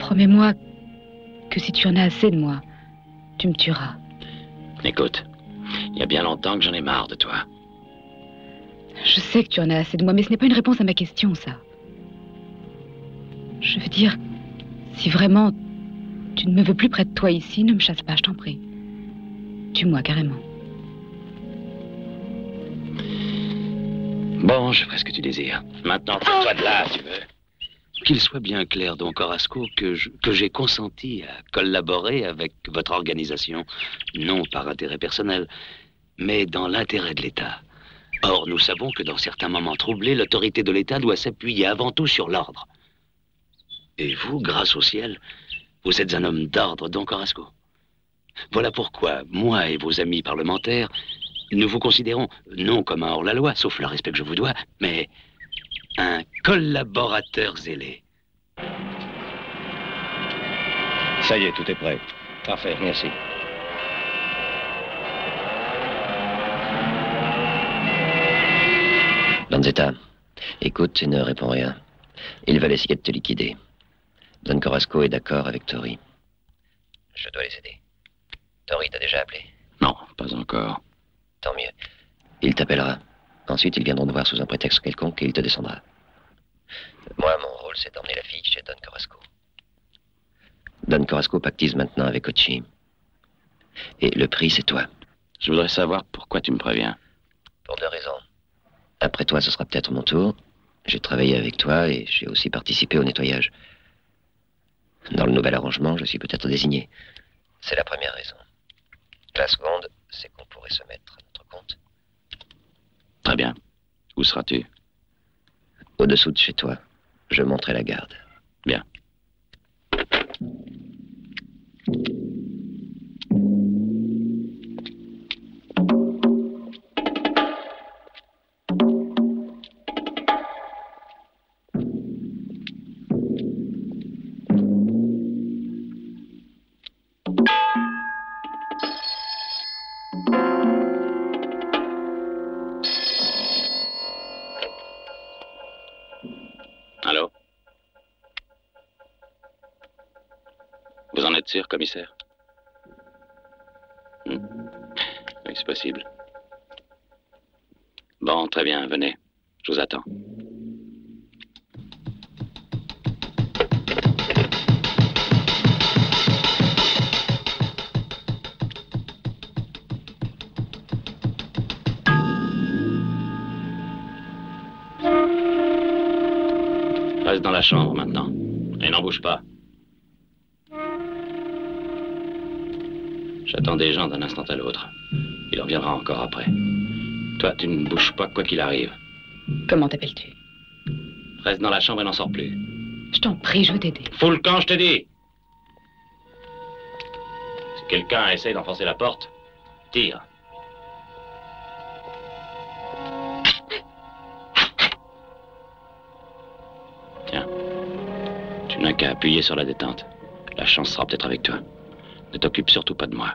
Promets-moi que si tu en as assez de moi, tu me tueras. Écoute, il y a bien longtemps que j'en ai marre de toi. Je sais que tu en as assez de moi, mais ce n'est pas une réponse à ma question, ça. Je veux dire, si vraiment tu ne me veux plus près de toi ici, ne me chasse pas, je t'en prie. Tue-moi, carrément. Bon, je ferai ce que tu désires. Maintenant, tire-toi de là, si tu veux. Qu'il soit bien clair, donc, Carrasco, que j'ai consenti à collaborer avec votre organisation, non par intérêt personnel, mais dans l'intérêt de l'État. Or, nous savons que dans certains moments troublés, l'autorité de l'État doit s'appuyer avant tout sur l'ordre. Et vous, grâce au ciel, vous êtes un homme d'ordre, donc, Carrasco. Voilà pourquoi, moi et vos amis parlementaires, nous vous considérons non comme un hors-la-loi, sauf le respect que je vous dois, mais un collaborateur zélé. Ça y est, tout est prêt. Parfait, merci. Lanzetta, écoute et ne réponds rien. Ils veulent essayer de te liquider. Don Carrasco est d'accord avec Tori. Je dois les aider. Tori t'a déjà appelé? Non, pas encore. Tant mieux. Il t'appellera. Ensuite, ils viendront te voir sous un prétexte quelconque et il te descendra. Moi, mon rôle, c'est d'emmener la fille chez Don Carrasco. Don Carrasco pactise maintenant avec Kochi. Et le prix, c'est toi. Je voudrais savoir pourquoi tu me préviens. Pour 2 raisons. Après toi, ce sera peut-être mon tour. J'ai travaillé avec toi et j'ai aussi participé au nettoyage. Dans le nouvel arrangement, je suis peut-être désigné. C'est la première raison. La seconde, c'est qu'on pourrait se mettre à notre compte. Très bien. Où seras-tu? Au-dessous de chez toi. Je monterai la garde. Bien. Allô? Vous en êtes sûr, commissaire? Oui, c'est possible. Bon, très bien, venez. Je vous attends. Reste dans la chambre maintenant. Et n'en bouge pas. J'attends des gens d'un instant à l'autre. Il en reviendra encore après. Toi, tu ne bouges pas quoi qu'il arrive. Comment t'appelles-tu? Reste dans la chambre et n'en sors plus. Je t'en prie, je veux t'aider. Fous le camp, je te dis. Si quelqu'un essaie d'enfoncer la porte, tire. Tiens. Tu n'as qu'à appuyer sur la détente. La chance sera peut-être avec toi. Ne t'occupe surtout pas de moi.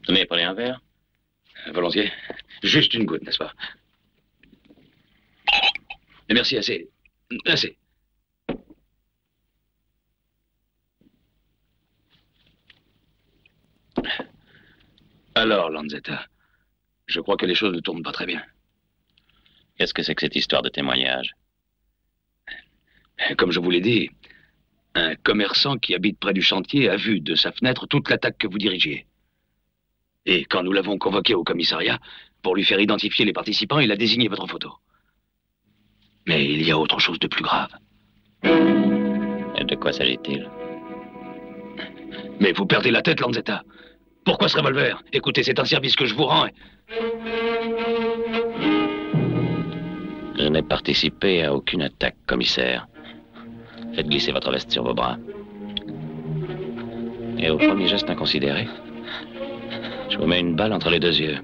Tenez, prenez un verre. Volontiers. Juste une goutte, n'est-ce pas? Mais merci, assez. Assez. Alors, Lanzetta, je crois que les choses ne tournent pas très bien. Qu'est-ce que c'est que cette histoire de témoignage? Comme je vous l'ai dit, un commerçant qui habite près du chantier a vu de sa fenêtre toute l'attaque que vous dirigiez. Et quand nous l'avons convoqué au commissariat, pour lui faire identifier les participants, il a désigné votre photo. Mais il y a autre chose de plus grave. Et de quoi s'agit-il? Mais vous perdez la tête, Lanzetta. Pourquoi ce revolver? Écoutez, c'est un service que je vous rends. Je n'ai participé à aucune attaque, commissaire. Faites glisser votre veste sur vos bras. Et au premier geste inconsidéré, je vous mets une balle entre les 2 yeux.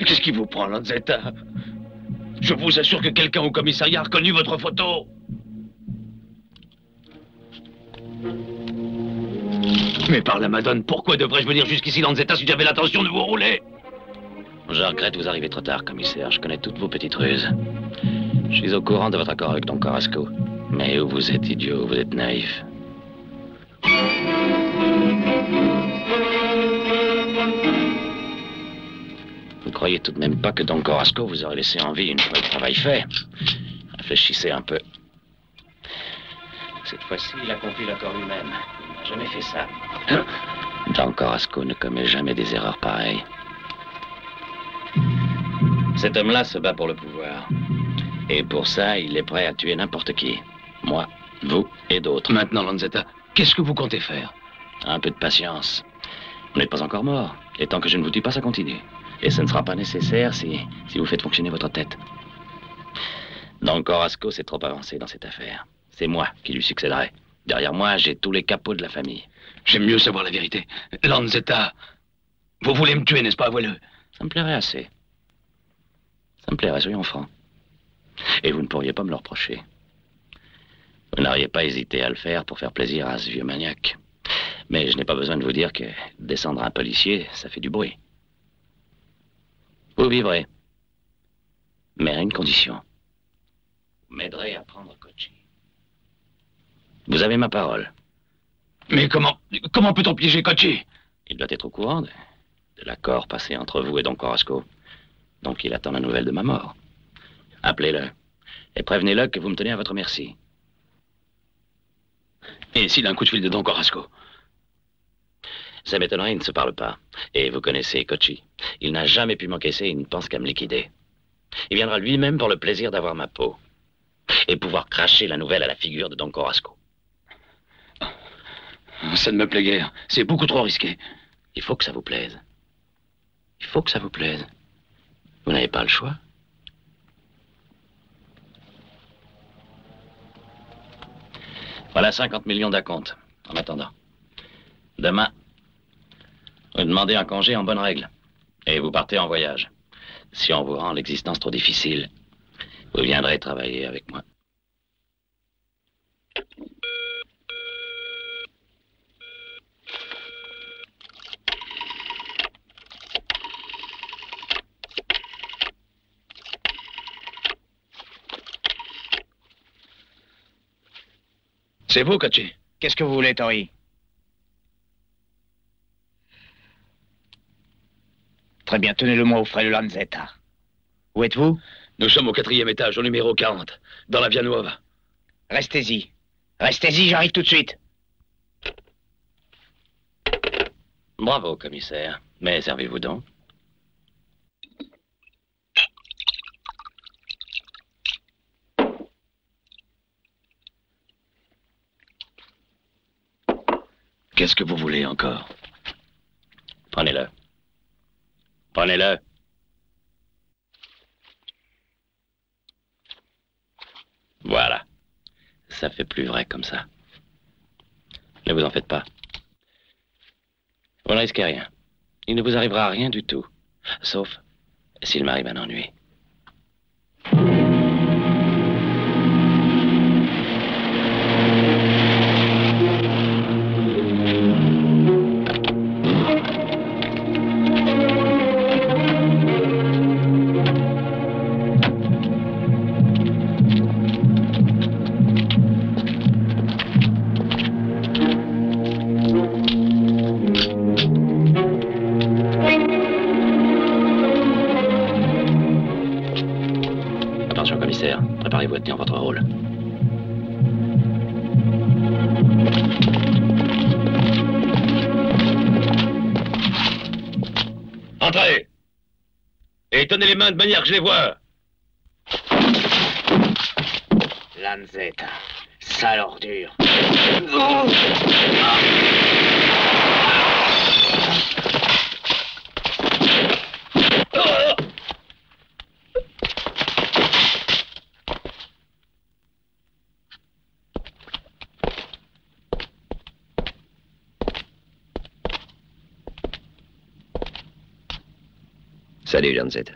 Qu'est-ce qui vous prend, Lanzetta? Je vous assure que quelqu'un au commissariat a reconnu votre photo. Mais par la Madone, pourquoi devrais-je venir jusqu'ici, Lanzetta, si j'avais l'intention de vous rouler? Je regrette, vous arrivez trop tard, commissaire. Je connais toutes vos petites ruses. Je suis au courant de votre accord avec Don Carrasco. Mais où vous êtes idiot, vous êtes naïf. Vous ne croyez tout de même pas que Don Carrasco vous aurait laissé en vie une fois le travail fait? Réfléchissez un peu. Cette fois-ci, il accomplit l'accord lui-même. Il n'a jamais fait ça. John Carrasco ne commet jamais des erreurs pareilles. Cet homme-là se bat pour le pouvoir. Et pour ça, il est prêt à tuer n'importe qui. Moi, vous et d'autres. Maintenant, Lanzetta, qu'est-ce que vous comptez faire? Un peu de patience. Vous n'êtes pas encore mort. Et tant que je ne vous tue pas, ça continue. Et ce ne sera pas nécessaire si vous faites fonctionner votre tête. Donc Carrasco s'est trop avancé dans cette affaire. C'est moi qui lui succéderai. Derrière moi, j'ai tous les capots de la famille. J'aime mieux savoir la vérité. Lanzetta, vous voulez me tuer, n'est-ce pas, voileux? Ça me plairait assez. Ça me plairait, soyons francs. Et vous ne pourriez pas me le reprocher. Vous n'auriez pas hésité à le faire pour faire plaisir à ce vieux maniaque. Mais je n'ai pas besoin de vous dire que descendre un policier, ça fait du bruit. Vous vivrez. Mais à une condition. Vous m'aiderez à prendre Kochi. Vous avez ma parole. Mais comment peut-on piéger Kochi? Il doit être au courant de l'accord passé entre vous et Don Carrasco. Donc il attend la nouvelle de ma mort. Appelez-le. Et prévenez-le que vous me tenez à votre merci. Et s'il a un coup de fil de Don Carrasco? Ça m'étonnerait, il ne se parle pas. Et vous connaissez Kochi. Il n'a jamais pu m'encaisser, il ne pense qu'à me liquider. Il viendra lui-même pour le plaisir d'avoir ma peau. Et pouvoir cracher la nouvelle à la figure de Don Carrasco. Ça ne me plaît guère. C'est beaucoup trop risqué. Il faut que ça vous plaise. Il faut que ça vous plaise. Vous n'avez pas le choix. Voilà 50 millions d'acompte, en attendant. Demain, vous demandez un congé en bonne règle. Et vous partez en voyage. Si on vous rend l'existence trop difficile, vous viendrez travailler avec moi. C'est vous, Kochi. Qu'est-ce que vous voulez, Tori? Très bien, tenez-le-moi au frais de Lanzetta. Où êtes-vous? Nous sommes au 4e étage, au numéro 40, dans la Via Nuova. Restez-y. Restez-y, j'arrive tout de suite. Bravo, commissaire. Mais servez-vous donc. Qu'est-ce que vous voulez encore? Prenez-le. Prenez-le. Voilà. Ça fait plus vrai comme ça. Ne vous en faites pas. Vous ne risquez rien. Il ne vous arrivera rien du tout. Sauf s'il m'arrive un ennui. Préparez-vous à tenir votre rôle. Entrez! Et tenez les mains de manière que je les vois. Lanzetta, sale ordure. Salut, Lanzetta.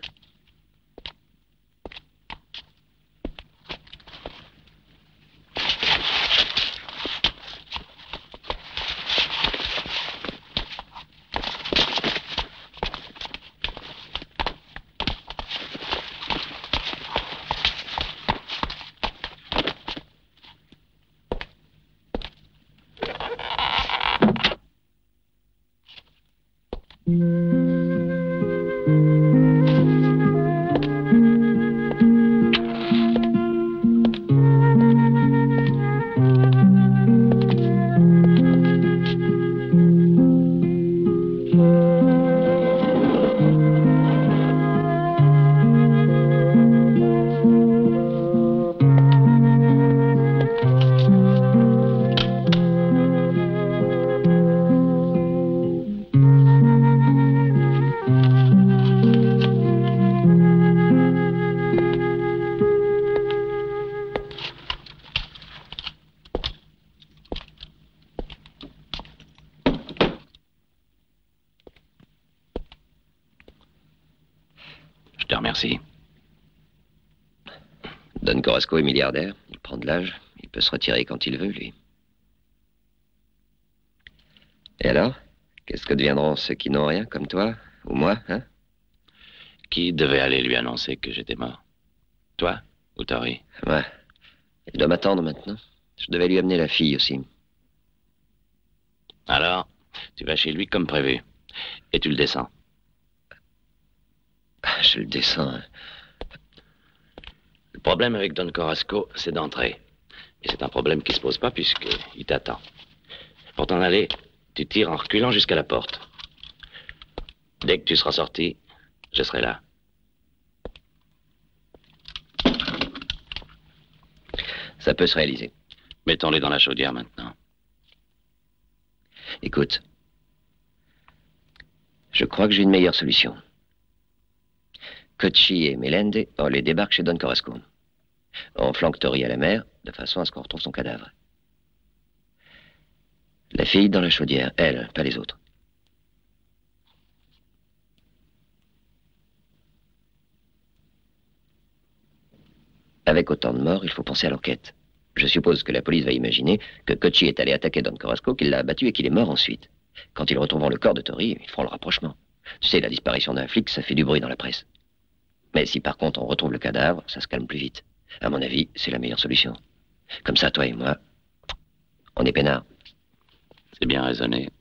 Merci. Don Corasco est milliardaire, il prend de l'âge, il peut se retirer quand il veut, lui. Et alors? Qu'est-ce que deviendront ceux qui n'ont rien, comme toi, ou moi, hein? Qui devait aller lui annoncer que j'étais mort? Toi ou Tori? Ouais. Il doit m'attendre maintenant. Je devais lui amener la fille aussi. Alors, tu vas chez lui comme prévu. Et tu le descends. Je le descends. Hein. Le problème avec Don Corasco, c'est d'entrer. Et c'est un problème qui se pose pas puisqu'il t'attend. Pour t'en aller, tu tires en reculant jusqu'à la porte. Dès que tu seras sorti, je serai là. Ça peut se réaliser. Mettons-les dans la chaudière maintenant. Écoute, je crois que j'ai une meilleure solution. Cocchi et Melende, on les débarque chez Don Corasco. On flanque Tori à la mer, de façon à ce qu'on retrouve son cadavre. La fille dans la chaudière, elle, pas les autres. Avec autant de morts, il faut penser à l'enquête. Je suppose que la police va imaginer que Cocchi est allé attaquer Don Corasco, qu'il l'a abattu et qu'il est mort ensuite. Quand ils retrouveront le corps de Tori, ils feront le rapprochement. Tu sais, la disparition d'un flic, ça fait du bruit dans la presse. Mais si par contre on retrouve le cadavre, ça se calme plus vite. À mon avis, c'est la meilleure solution. Comme ça, toi et moi, on est peinards. C'est bien raisonné.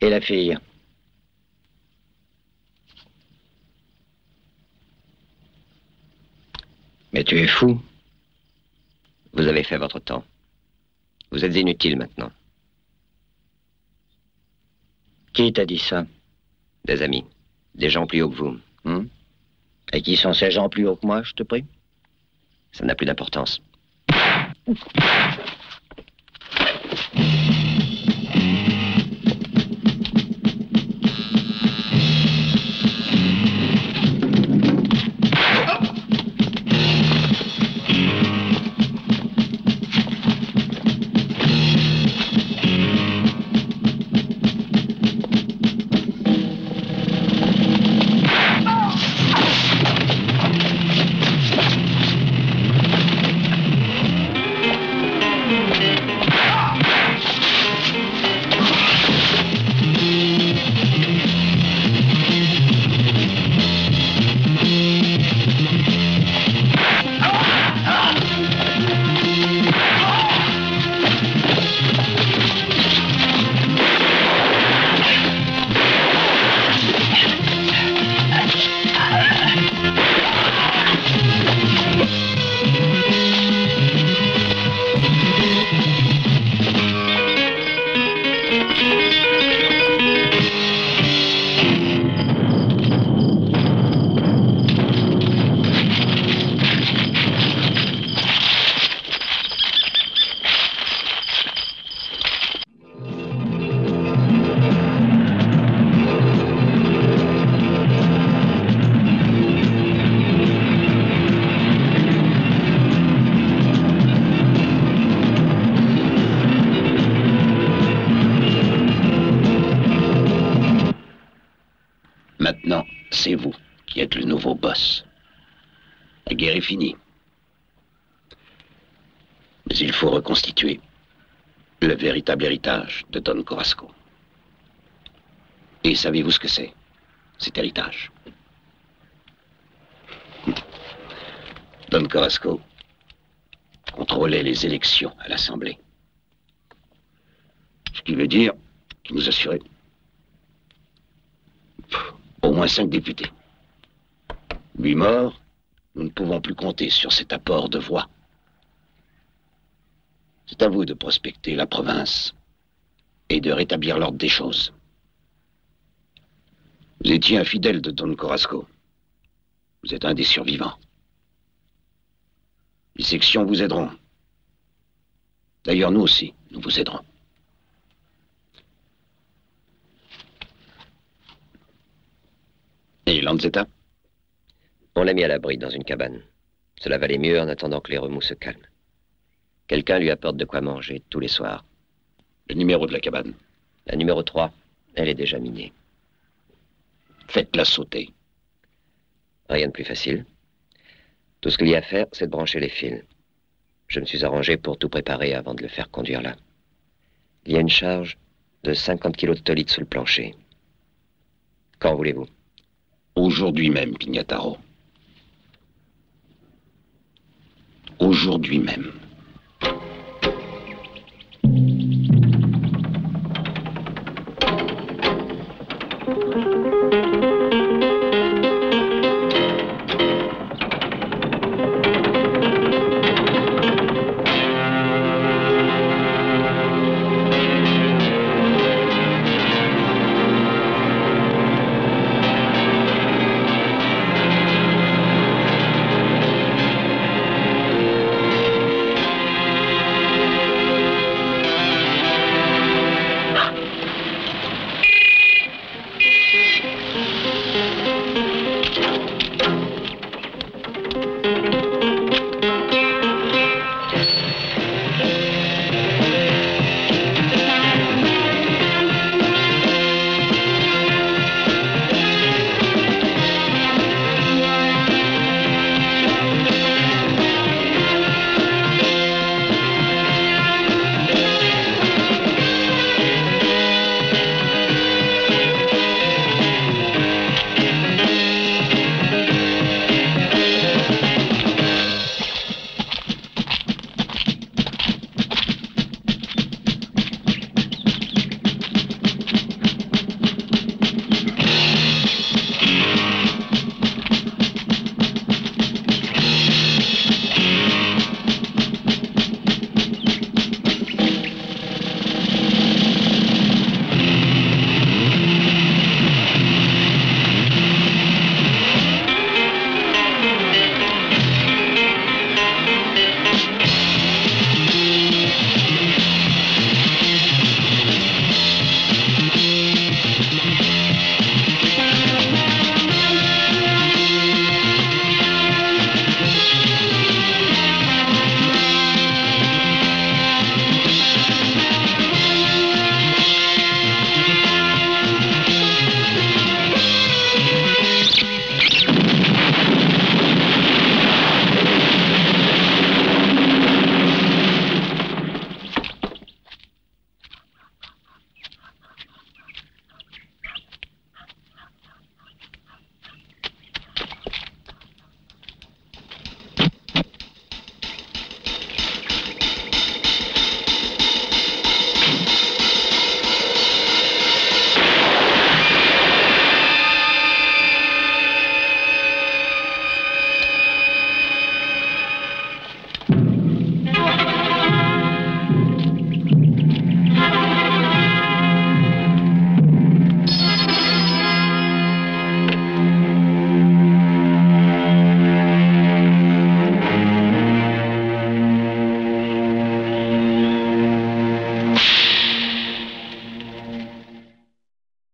Et la fille? Mais tu es fou. Vous avez fait votre temps. Vous êtes inutile maintenant. Qui t'a dit ça? Des amis. Des gens plus hauts que vous. Et qui sont ces gens plus hauts que moi, je te prie? Ça n'a plus d'importance. Maintenant, c'est vous qui êtes le nouveau boss. La guerre est finie. Mais il faut reconstituer le véritable héritage de Don Corasco. Et savez-vous ce que c'est, cet héritage? Don Corasco contrôlait les élections à l'Assemblée. Ce qui veut dire qu'il nous assurait au moins 5 députés. Lui mort, nous ne pouvons plus compter sur cet apport de voix. C'est à vous de prospecter la province et de rétablir l'ordre des choses. Vous étiez un fidèle de Don Corasco. Vous êtes un des survivants. Les sections vous aideront. D'ailleurs, nous aussi, nous vous aiderons. Et Lanzetta? On l'a mis à l'abri dans une cabane. Cela valait mieux en attendant que les remous se calment. Quelqu'un lui apporte de quoi manger tous les soirs. Le numéro de la cabane. La numéro 3, elle est déjà minée. Faites-la sauter. Rien de plus facile. Tout ce qu'il y a à faire, c'est de brancher les fils. Je me suis arrangé pour tout préparer avant de le faire conduire là. Il y a une charge de 50 kilos de tolite sous le plancher. Quand voulez-vous? Aujourd'hui même, Pignataro. Aujourd'hui même.